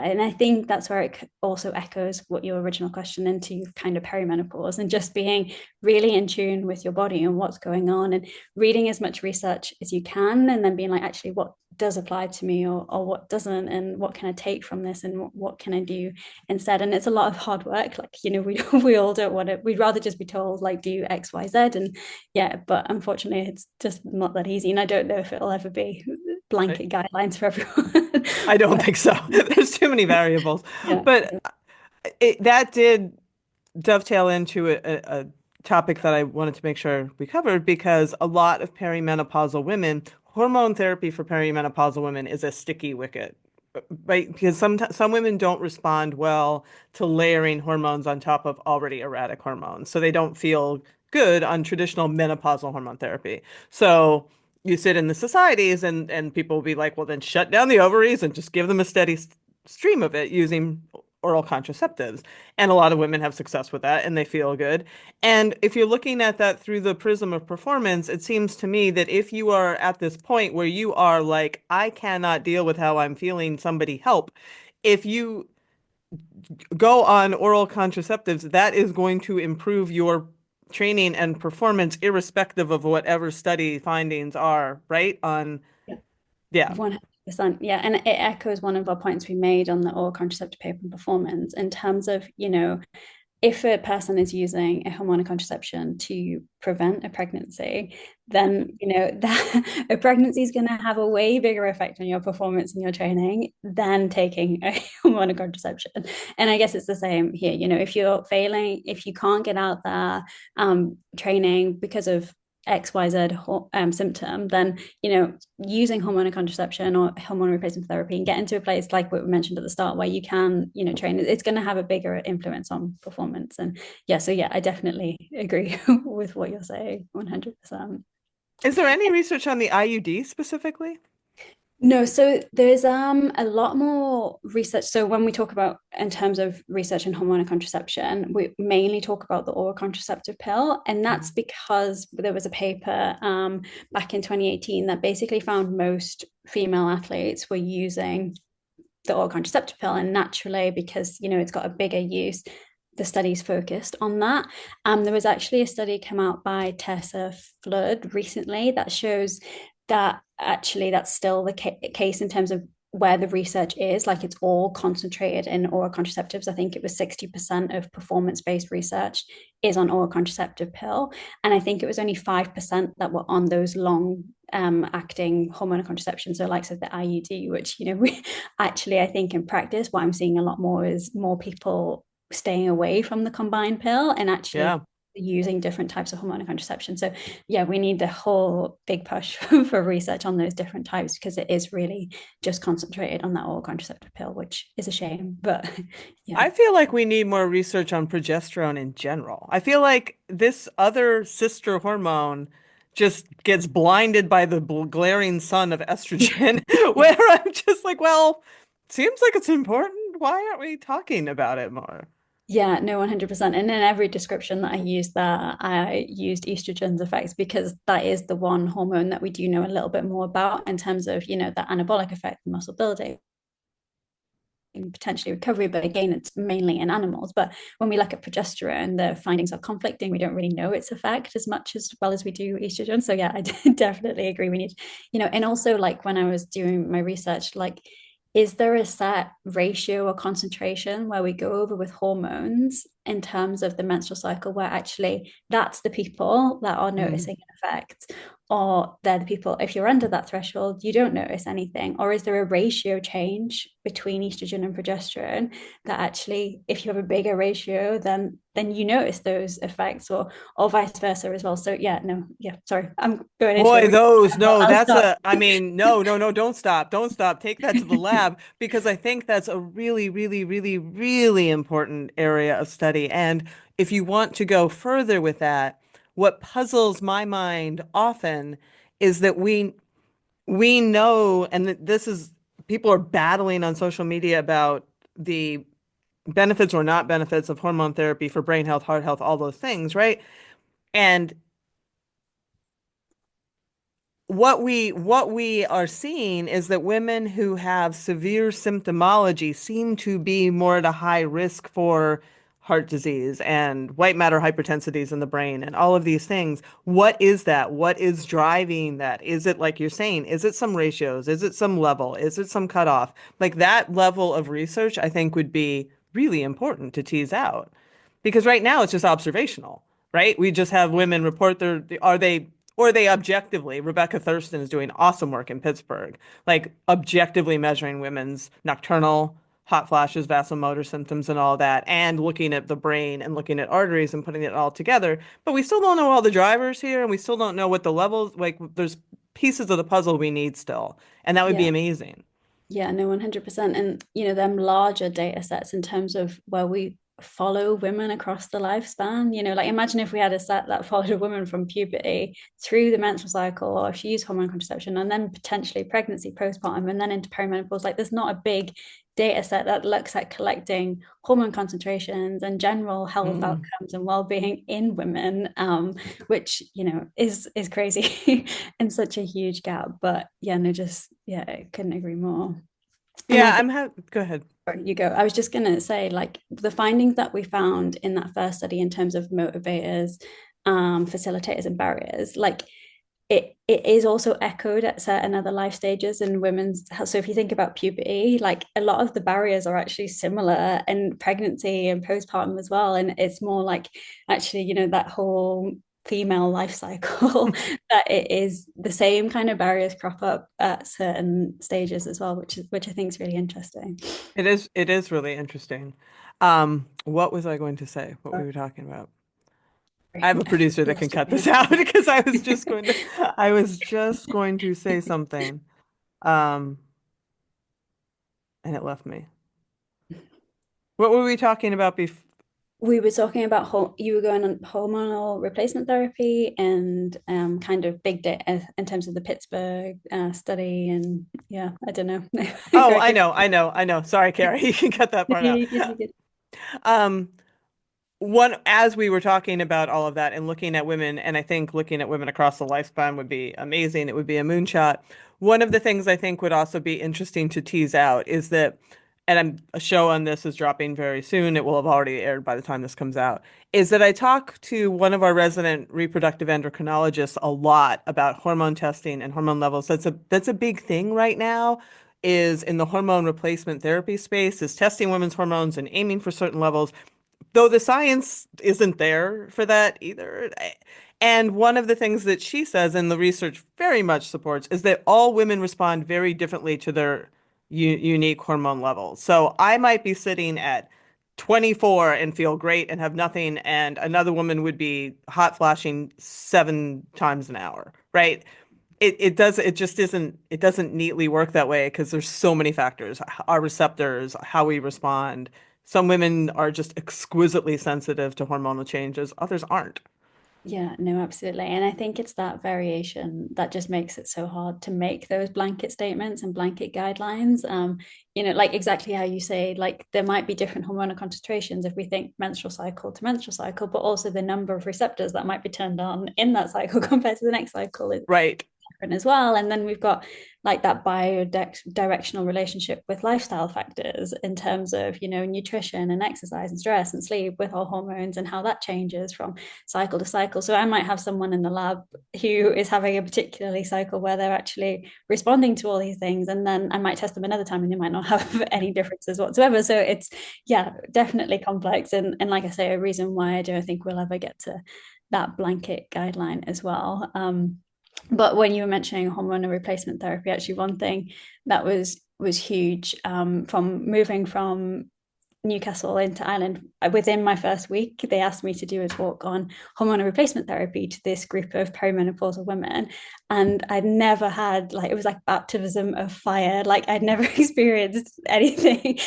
and I think that's where it also echoes what your original question into kind of perimenopause and just being really in tune with your body and what's going on, and reading as much research as you can, and then being like, actually, what does apply to me or what doesn't, and what can I take from this, and what can I do instead. And it's a lot of hard work. Like, we all don't want it. We'd rather just be told like do XYZ, and yeah, but unfortunately it's just not that easy, and I don't know if it'll ever be I, blanket guidelines for everyone. I don't But think so. There's too many variables. yeah, But that did. dovetail into a topic that I wanted to make sure we covered because a lot of perimenopausal women, hormone therapy for perimenopausal women is a sticky wicket, right? Because some women don't respond well to layering hormones on top of already erratic hormones, so they don't feel good on traditional menopausal hormone therapy. So you sit in the societies and people will be like, well, then shut down the ovaries and just give them a steady stream of it using oral contraceptives. And a lot of women have success with that and they feel good. And if you're looking at that through the prism of performance, it seems to me that if you are at this point where you are like, I cannot deal with how I'm feeling, somebody help. If you go on oral contraceptives, that is going to improve your training and performance irrespective of whatever study findings are, right? On, Yeah. yeah, 100%. Yeah. And it echoes one of our points we made on the oral contraceptive paper and performance in terms of, if a person is using a hormonal contraception to prevent a pregnancy, then that a pregnancy is going to have a way bigger effect on your performance and your training than taking a hormonal contraception. And I guess it's the same here. If you're failing, if you can't get out there training because of XYZ symptom, then using hormonal contraception or hormone replacement therapy and get into a place like what we mentioned at the start where you can train, it's going to have a bigger influence on performance. And yeah, so yeah, I definitely agree with what you're saying 100%. is there any research on the IUD specifically? No, so there's a lot more research. So when we talk about in terms of research in hormonal contraception, we mainly talk about the oral contraceptive pill, and that's because there was a paper back in 2018 that basically found most female athletes were using the oral contraceptive pill, and naturally, because it's got a bigger use, the studies focused on that. There was actually a study come out by Tessa Flood recently that shows that actually that's still the case in terms of where the research is. Like, it's all concentrated in oral contraceptives. I think it was 60% of performance-based research is on oral contraceptive pill, and I think it was only 5% that were on those long acting hormonal contraception, so likes of the IUD, which we actually, I think in practice what I'm seeing a lot more is more people staying away from the combined pill and actually Yeah. using different types of hormonal contraception. So yeah, we need the whole big push for research on those different types because it is really just concentrated on that oral contraceptive pill, which is a shame. But yeah. I feel like we need more research on progesterone in general. I feel like this other sister hormone just gets blinded by the glaring sun of estrogen, where I'm just like, well, seems like it's important. Why aren't we talking about it more? Yeah, no, 100%. And in every description that I used there, I used estrogen's effects because that is the one hormone that we do know a little bit more about in terms of, that anabolic effect, muscle building, and potentially recovery. But again, it's mainly in animals. But when we look at progesterone, the findings are conflicting. We don't really know its effect as much as well as we do estrogen. So yeah, I definitely agree. We need, and also like when I was doing my research, like, is there a set ratio or concentration where we go over with hormones in terms of the menstrual cycle where actually that's the people that are Mm. noticing an effect, or they're the people, if you're under that threshold you don't notice anything, or is there a ratio change between estrogen and progesterone that actually if you have a bigger ratio then you notice those effects, or vice versa as well. So yeah, no, yeah, sorry, I'm going into Boy, a those, no, I'll that's stop. a, I mean, no, no, no, don't stop. Don't stop. Take that to the lab because I think that's a really, really, really, really important area of study. And if you want to go further with that, what puzzles my mind often is that we know, and this is, people are battling on social media about the benefits or not benefits of hormone therapy for brain health, heart health, all those things, right? And what we are seeing is that women who have severe symptomology seem to be more at a high risk for heart disease and white matter hypertensities in the brain and all of these things. What is that? What is driving that? Is it like you're saying? Is it some ratios? Is it some level? Is it some cutoff? Like that level of research, I think would be really important to tease out because right now it's just observational, right? We just have women report are they or they objectively, Rebecca Thurston is doing awesome work in Pittsburgh, like objectively measuring women's nocturnal hot flashes, vasomotor symptoms, and all that, and looking at the brain and looking at arteries and putting it all together. But we still don't know all the drivers here, and we still don't know what the levels like. There's pieces of the puzzle we need still, and that would be Yeah. amazing. Yeah, no, 100%. And, them larger data sets in terms of where we follow women across the lifespan, like imagine if we had a set that followed a woman from puberty through the menstrual cycle, or if she used hormone contraception, and then potentially pregnancy, postpartum, and then into perimenopause. Like there's not a big data set that looks at collecting hormone concentrations and general health Mm. outcomes and well-being in women, which is crazy and such a huge gap. But yeah, no, just yeah, I couldn't agree more. And I Yeah, think go ahead. you go. I was just gonna say, like the findings that we found in that first study in terms of motivators, facilitators, and barriers, like it is also echoed at certain other life stages in women's health. So if you think about puberty, like a lot of the barriers are actually similar in pregnancy and postpartum as well. And it's more like actually, that whole female life cycle that it is the same kind of barriers crop up at certain stages as well, which I think is really interesting. It is really interesting. What was I going to say? What we were talking about? I have a I've producer that can lost your cut train this of out thought. because I was just going to say something. Um, and it left me. What were we talking about before? We were talking about you were going on hormonal replacement therapy and kind of big data in terms of the Pittsburgh study, and yeah, I don't know. Oh, Go, I go. know, I know, I know. Sorry, Carrie, you can cut that part out. You Um, one as we were talking about all of that and looking at women, and I think looking at women across the lifespan would be amazing. It would be a moonshot. One of the things I think would also be interesting to tease out is that, and a show on this is dropping very soon. It will have already aired by the time this comes out. Is that I talk to one of our resident reproductive endocrinologists a lot about hormone testing and hormone levels. That's a big thing right now. Is in the hormone replacement therapy space, is testing women's hormones and aiming for certain levels though the science isn't there for that either. And one of the things that she says, and the research very much supports, is that all women respond very differently to their unique hormone levels. So I might be sitting at 24 and feel great and have nothing, and another woman would be hot flashing 7 times an hour, right? It doesn't neatly work that way because there's so many factors, our receptors, how we respond. Some women are just exquisitely sensitive to hormonal changes, others aren't. Yeah, no, absolutely. And I think it's that variation that just makes it so hard to make those blanket statements and blanket guidelines. Like exactly how you say, like there might be different hormonal concentrations if we think menstrual cycle to menstrual cycle, but also the number of receptors that might be turned on in that cycle compared to the next cycle is Right. different as well. And then we've got like that directional relationship with lifestyle factors in terms of, nutrition and exercise and stress and sleep with our hormones and how that changes from cycle to cycle. So I might have someone in the lab who is having a particularly cycle where they're actually responding to all these things. And then I might test them another time and they might not have any differences whatsoever. So it's, yeah, definitely complex. And like I say, a reason why I don't think we'll ever get to that blanket guideline as well. But when you were mentioning hormonal replacement therapy, actually one thing that was huge, from moving from Newcastle into Ireland, within my first week, they asked me to do a talk on hormonal replacement therapy to this group of perimenopausal women. And I'd never had, like, it was like baptism of fire. Like I'd never experienced anything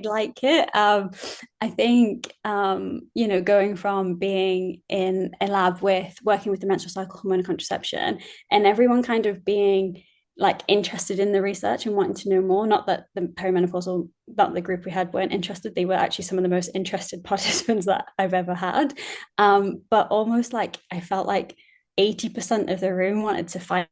like it. I think, going from being in a lab with working with the menstrual cycle hormonal contraception and everyone kind of being like interested in the research and wanting to know more. Not that the perimenopausal, that the group we had weren't interested. They were actually some of the most interested participants that I've ever had. But almost like I felt like 80% of the room wanted to fight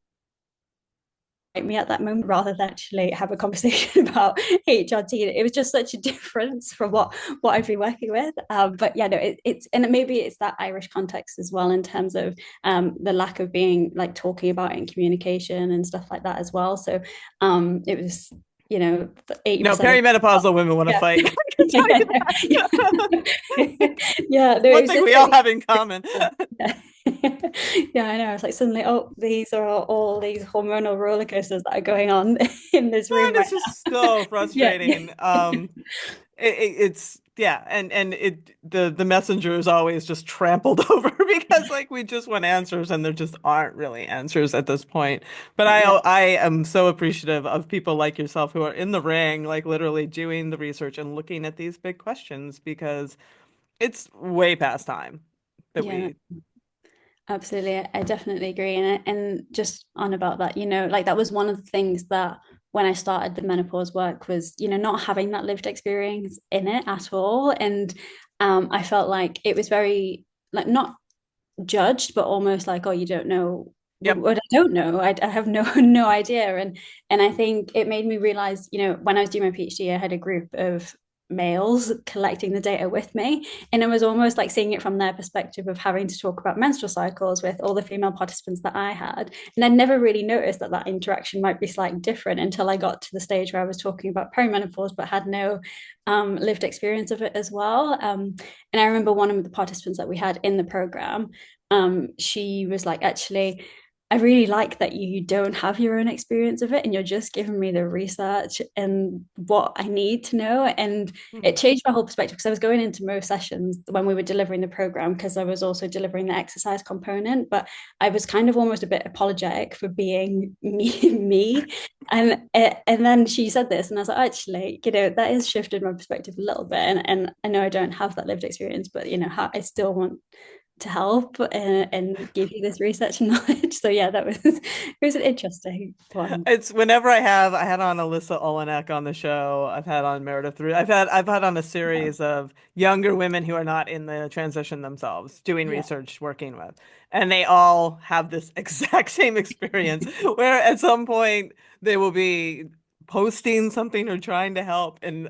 me at that moment rather than actually have a conversation about HRT. It was just such a difference from what I've been working with. But yeah, no, it's and maybe it's that Irish context as well in terms of the lack of being like talking about it in communication and stuff like that as well. So it was, No, 80% of perimenopausal women want to yeah. fight. I can tell you that. Yeah, It's no, it one was thing just we all really have in common. yeah. Yeah, I know. It's like suddenly, oh, these are all these hormonal roller coasters that are going on in this room And right it's just now. so Yeah, yeah. frustrating. It's yeah, and it the messenger is always just trampled over because like we just want answers and there just aren't really answers at this point. But Yeah, I am so appreciative of people like yourself who are in the ring, like literally doing the research and looking at these big questions because it's way past time that yeah. we Absolutely. I definitely agree. And just on about that, like that was one of the things that when I started the menopause work was, not having that lived experience in it at all. And I felt like it was very like not judged, but almost like, oh, you don't know Yep. what I don't know. I have no no idea. And I think it made me realize, when I was doing my PhD, I had a group of males collecting the data with me, and it was almost like seeing it from their perspective of having to talk about menstrual cycles with all the female participants that I had. And I never really noticed that that interaction might be slightly different until I got to the stage where I was talking about perimenopause but had no lived experience of it as well. And I remember one of the participants that we had in the program, she was like, actually, I really like that you don't have your own experience of it and you're just giving me the research and what I need to know. And it Mhm. changed my whole perspective because I was going into most sessions when we were delivering the program because I was also delivering the exercise component, but I was kind of almost a bit apologetic for being me. And then she said this, and I was like, actually, that has shifted my perspective a little bit. And I know I don't have that lived experience, but I still want to help and give you this research and knowledge. So yeah, that was it was an interesting one. It's whenever I had on Alyssa Olenek on the show. I've had on Meredith. I've had on a Yeah. series of younger women who are not in the transition themselves, doing Yeah. research, working with, and they all have this exact same experience where at some point they will be posting something or trying to help, and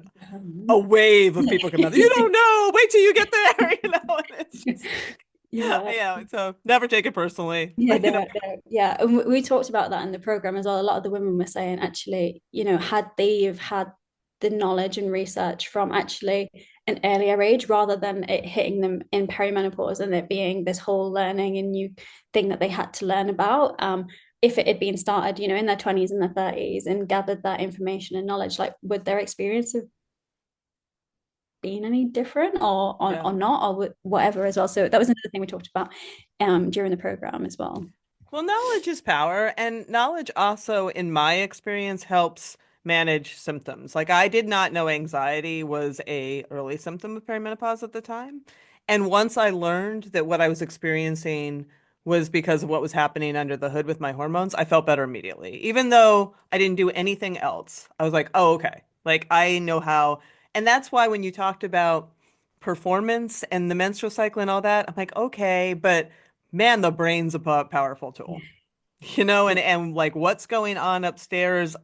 a wave of people come out. You don't know. Wait till you get there. And it's just like, Yeah. yeah. So never take it personally. Yeah, no, no, yeah, and we talked about that in the program as well. A lot of the women were saying actually, had they have had the knowledge and research from actually an earlier age rather than it hitting them in perimenopause and it being this whole learning and new thing that they had to learn about. If it had been started, in their 20s and their 30s and gathered that information and knowledge, like would their experience have been any different Yeah. or not or whatever as well. So that was another thing we talked about during the program as well. Well, knowledge is power, and knowledge also, in my experience, helps manage symptoms. Like I did not know anxiety was a early symptom of perimenopause at the time. And once I learned that what I was experiencing was because of what was happening under the hood with my hormones, I felt better immediately. Even though I didn't do anything else, I was like, oh, okay. Like I know how. And that's why when you talked about performance and the menstrual cycle and all that, I'm like, okay, but man, the brain's a powerful tool, Yeah, and like what's going on upstairs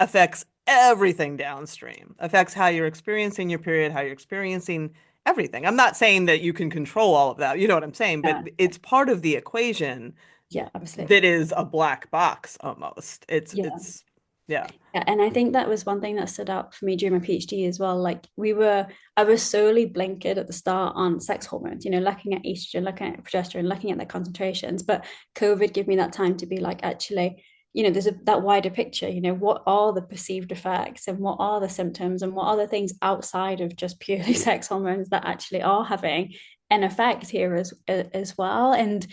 affects everything downstream, affects how you're experiencing your period, how you're experiencing everything. I'm not saying that you can control all of that, you know what I'm saying, but yeah, it's part of the equation yeah, absolutely. that is a black box almost. Yeah. It's, yeah, Yeah, and I think that was one thing that stood out for me during my PhD as well. Like I was solely blinkered at the start on sex hormones, looking at estrogen, looking at progesterone, looking at their concentrations. But COVID gave me that time to be like, actually, there's that wider picture, what are the perceived effects and what are the symptoms and what are the things outside of just purely sex hormones that actually are having an effect here as well. And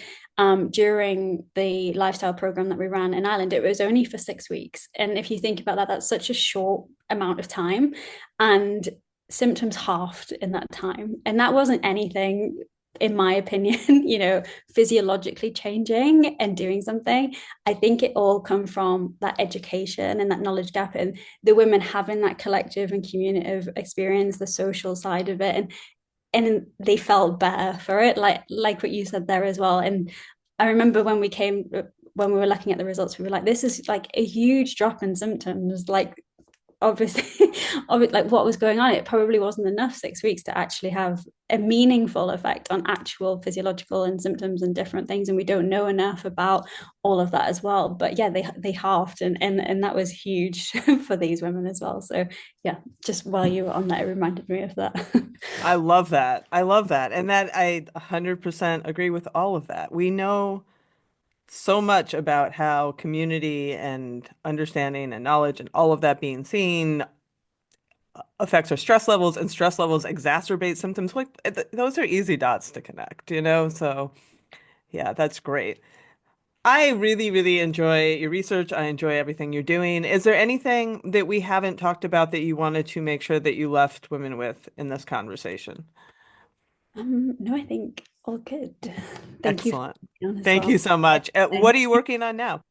during the lifestyle program that we ran in Ireland, it was only for 6 weeks. And if you think about that, that's such a short amount of time. And symptoms halved in that time. And that wasn't anything, in my opinion, physiologically changing and doing something. I think it all come from that education and that knowledge gap and the women having that collective and communicative experience, the social side of it. And they felt better for it, like what you said there as well. And I remember when we were looking at the results, we were like, this is like a huge drop in symptoms. Like obviously, like what was going on, it probably wasn't enough 6 weeks to actually have a meaningful effect on actual physiological and symptoms and different things, and we don't know enough about all of that as well. But yeah, they halved, and that was huge for these women as well. So yeah, just while you were on that, it reminded me of that. I love that. I love that. And that I 100% agree with all of that. We know so much about how community and understanding and knowledge and all of that being seen affects our stress levels, and stress levels exacerbate symptoms. Like those are easy dots to connect, you know? So yeah, that's great. I really, really enjoy your research. I enjoy everything you're doing. Is there anything that we haven't talked about that you wanted to make sure that you left women with in this conversation? No, I think all good. Thank you for Excellent. being on as Thank you well. so much. What are you working on now?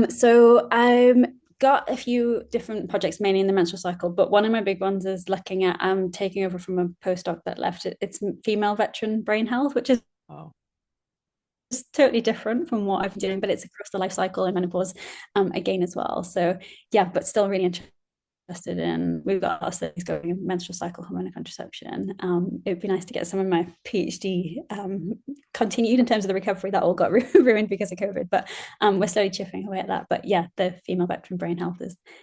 So I'm got a few different projects mainly in the menstrual cycle, but one of my big ones is looking at taking over from a postdoc that left. It's female veteran brain health, which is Oh, totally different from what I've been doing, but it's across the life cycle and menopause again as well. So yeah, but still really interested in, we've got our studies going in menstrual cycle, hormonal contraception. It'd be nice to get some of my PhD continued in terms of the recovery that all got ruined because of COVID, but we're slowly chipping away at that. But yeah, the female veteran brain health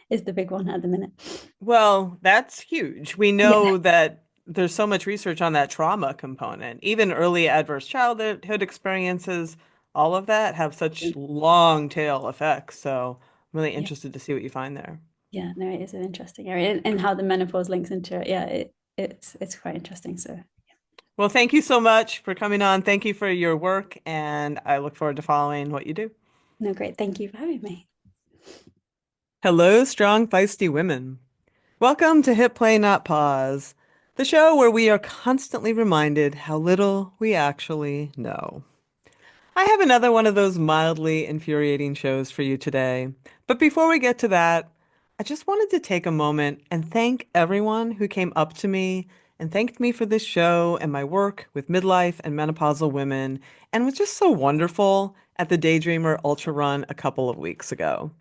is the big one at the minute. well, that's huge. We Yeah, know that there's so much research on that trauma component. Even early adverse childhood experiences, all of that have such long tail effects. So I'm really yeah, interested to see what you find there. yeah. No, it is an interesting area, and how the menopause links into it. Yeah, it's quite interesting. So Well, thank you so much for coming on. Thank you for your work, and I look forward to following what you do. no, great. Thank you for having me. Hello, strong, feisty women. Welcome to Hit Play Not Pause, the show where we are constantly reminded how little we actually know. I have another one of those mildly infuriating shows for you today. But before we get to that, I just wanted to take a moment and thank everyone who came up to me and thanked me for this show and my work with midlife and menopausal women and was just so wonderful at the Daydreamer Ultra Run a couple of weeks ago.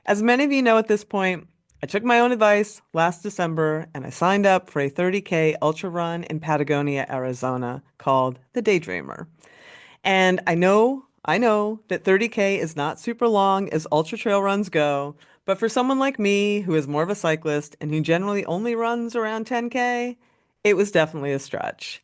As many of you know at this point, I took my own advice last December and I signed up for a 30K ultra run in Patagonia, Arizona called the Daydreamer. And I know that 30K is not super long as ultra trail runs go, but for someone like me who is more of a cyclist and who generally only runs around 10K, it was definitely a stretch.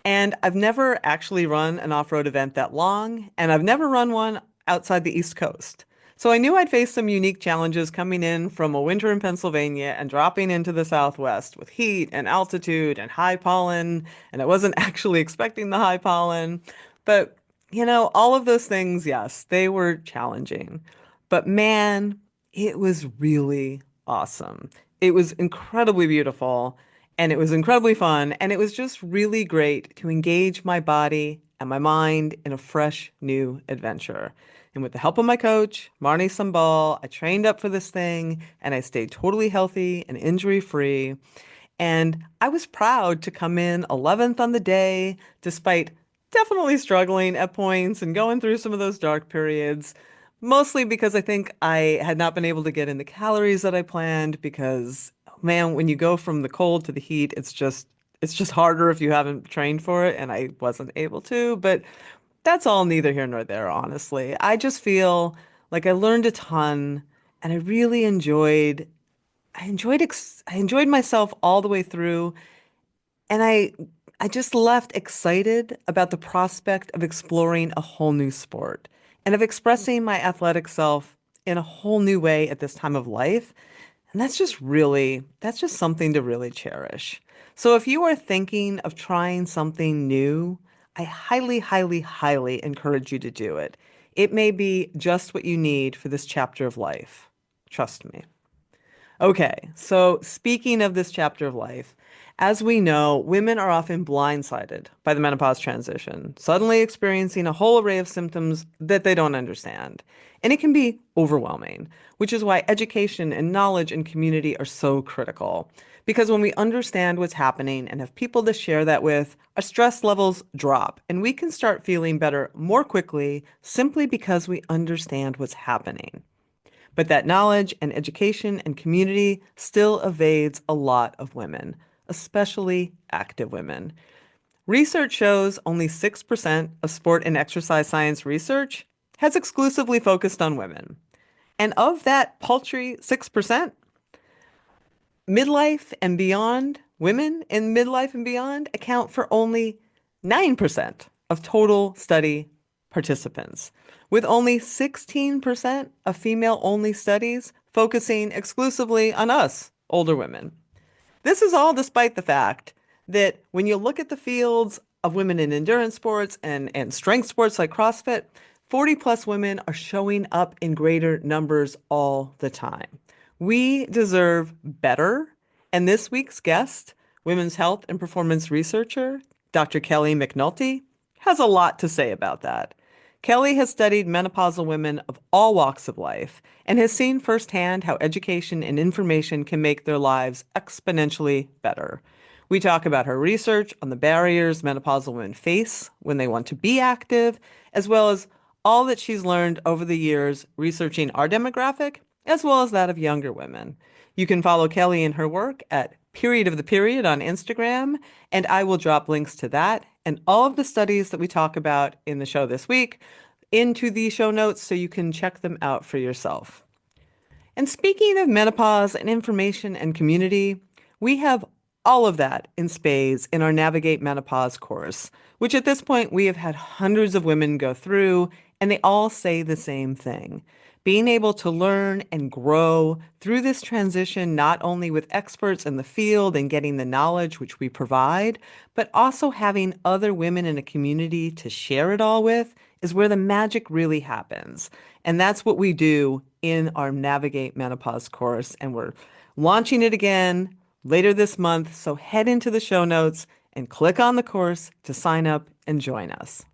And I've never actually run an off-road event that long, and I've never run one outside the East Coast. So I knew I'd face some unique challenges coming in from a winter in Pennsylvania and dropping into the Southwest with heat and altitude and high pollen, and I wasn't actually expecting the high pollen. But, all of those things, yes, they were challenging. But man, it was really awesome. It was incredibly beautiful and it was incredibly fun. And it was just really great to engage my body and my mind in a fresh new adventure. And with the help of my coach, Marnie Sambal, I trained up for this thing and I stayed totally healthy and injury free. And I was proud to come in 11th on the day, despite definitely struggling at points and going through some of those dark periods. Mostly because I think I had not been able to get in the calories that I planned because, man, when you go from the cold to the heat, it's just harder if you haven't trained for it, and I wasn't able to, but that's all neither here nor there, honestly. I just feel like I learned a ton and I really enjoyed myself all the way through, and I just left excited about the prospect of exploring a whole new sport and of expressing my athletic self in a whole new way at this time of life. And that's just something to really cherish. So if you are thinking of trying something new, I highly, highly, highly encourage you to do it. It may be just what you need for this chapter of life. Trust me. Okay, so speaking of this chapter of life, as we know, women are often blindsided by the menopause transition, suddenly experiencing a whole array of symptoms that they don't understand. And it can be overwhelming, which is why education and knowledge and community are so critical. Because when we understand what's happening and have people to share that with, our stress levels drop and we can start feeling better more quickly simply because we understand what's happening. But that knowledge and education and community still evades a lot of women, especially active women. Research shows only 6% of sport and exercise science research has exclusively focused on women. And of that paltry 6%, midlife and beyond, women in midlife and beyond account for only 9% of total study participants, with only 16% of female-only studies focusing exclusively on us, older women. This is all despite the fact that when you look at the fields of women in endurance sports and strength sports like CrossFit, 40 plus women are showing up in greater numbers all the time. We deserve better. And this week's guest, women's health and performance researcher, Dr. Kelly McNulty, has a lot to say about that. Kelly has studied menopausal women of all walks of life and has seen firsthand how education and information can make their lives exponentially better. We talk about her research on the barriers menopausal women face when they want to be active, as well as all that she's learned over the years researching our demographic, as well as that of younger women. You can follow Kelly in her work at Period of the Period on Instagram, and I will drop links to that and all of the studies that we talk about in the show this week into the show notes so you can check them out for yourself. And speaking of menopause and information and community, we have all of that in spades in our Navigate Menopause course, which at this point we have had hundreds of women go through, and they all say the same thing. Being able to learn and grow through this transition, not only with experts in the field and getting the knowledge which we provide, but also having other women in a community to share it all with, is where the magic really happens. And that's what we do in our Navigate Menopause course. And we're launching it again later this month. So head into the show notes and click on the course to sign up and join us.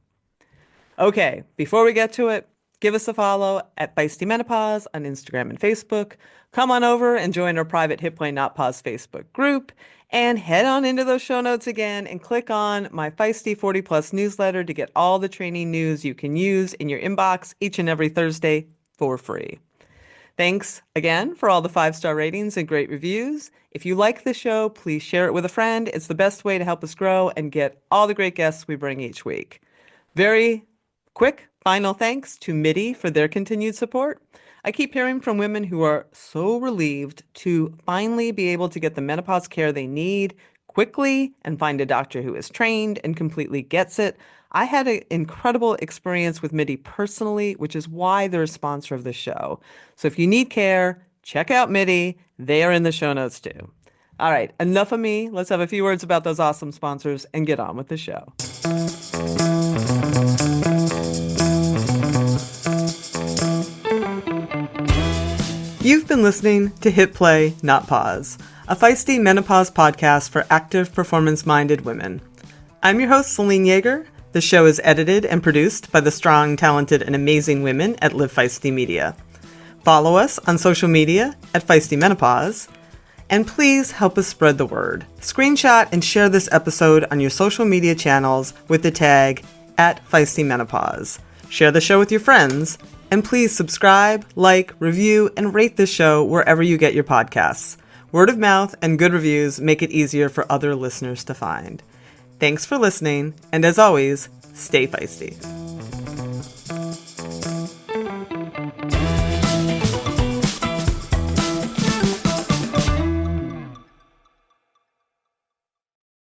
Okay, before we get to it, give us a follow at Feisty Menopause on Instagram and Facebook. Come on over and join our private Hit Play Not Pause Facebook group. And head on into those show notes again and click on my Feisty 40 Plus newsletter to get all the training news you can use in your inbox each and every Thursday for free. Thanks again for all the 5-star ratings and great reviews. If you like the show, please share it with a friend. It's the best way to help us grow and get all the great guests we bring each week. Very quick final thanks to MIDI for their continued support. I keep hearing from women who are so relieved to finally be able to get the menopause care they need quickly and find a doctor who is trained and completely gets it. I had an incredible experience with MIDI personally, which is why they're a sponsor of the show. So if you need care, check out MIDI. They are in the show notes too. All right, enough of me. Let's have a few words about those awesome sponsors and get on with the show. You've been listening to Hit Play, Not Pause, a feisty menopause podcast for active, performance-minded women. I'm your host, Celine Yeager. The show is edited and produced by the strong, talented, and amazing women at Live Feisty Media. Follow us on social media at Feisty Menopause, and please help us spread the word. Screenshot and share this episode on your social media channels with the tag @FeistyMenopause. Share the show with your friends, and please subscribe, like, review, and rate this show wherever you get your podcasts. Word of mouth and good reviews make it easier for other listeners to find. Thanks for listening, and as always, stay feisty.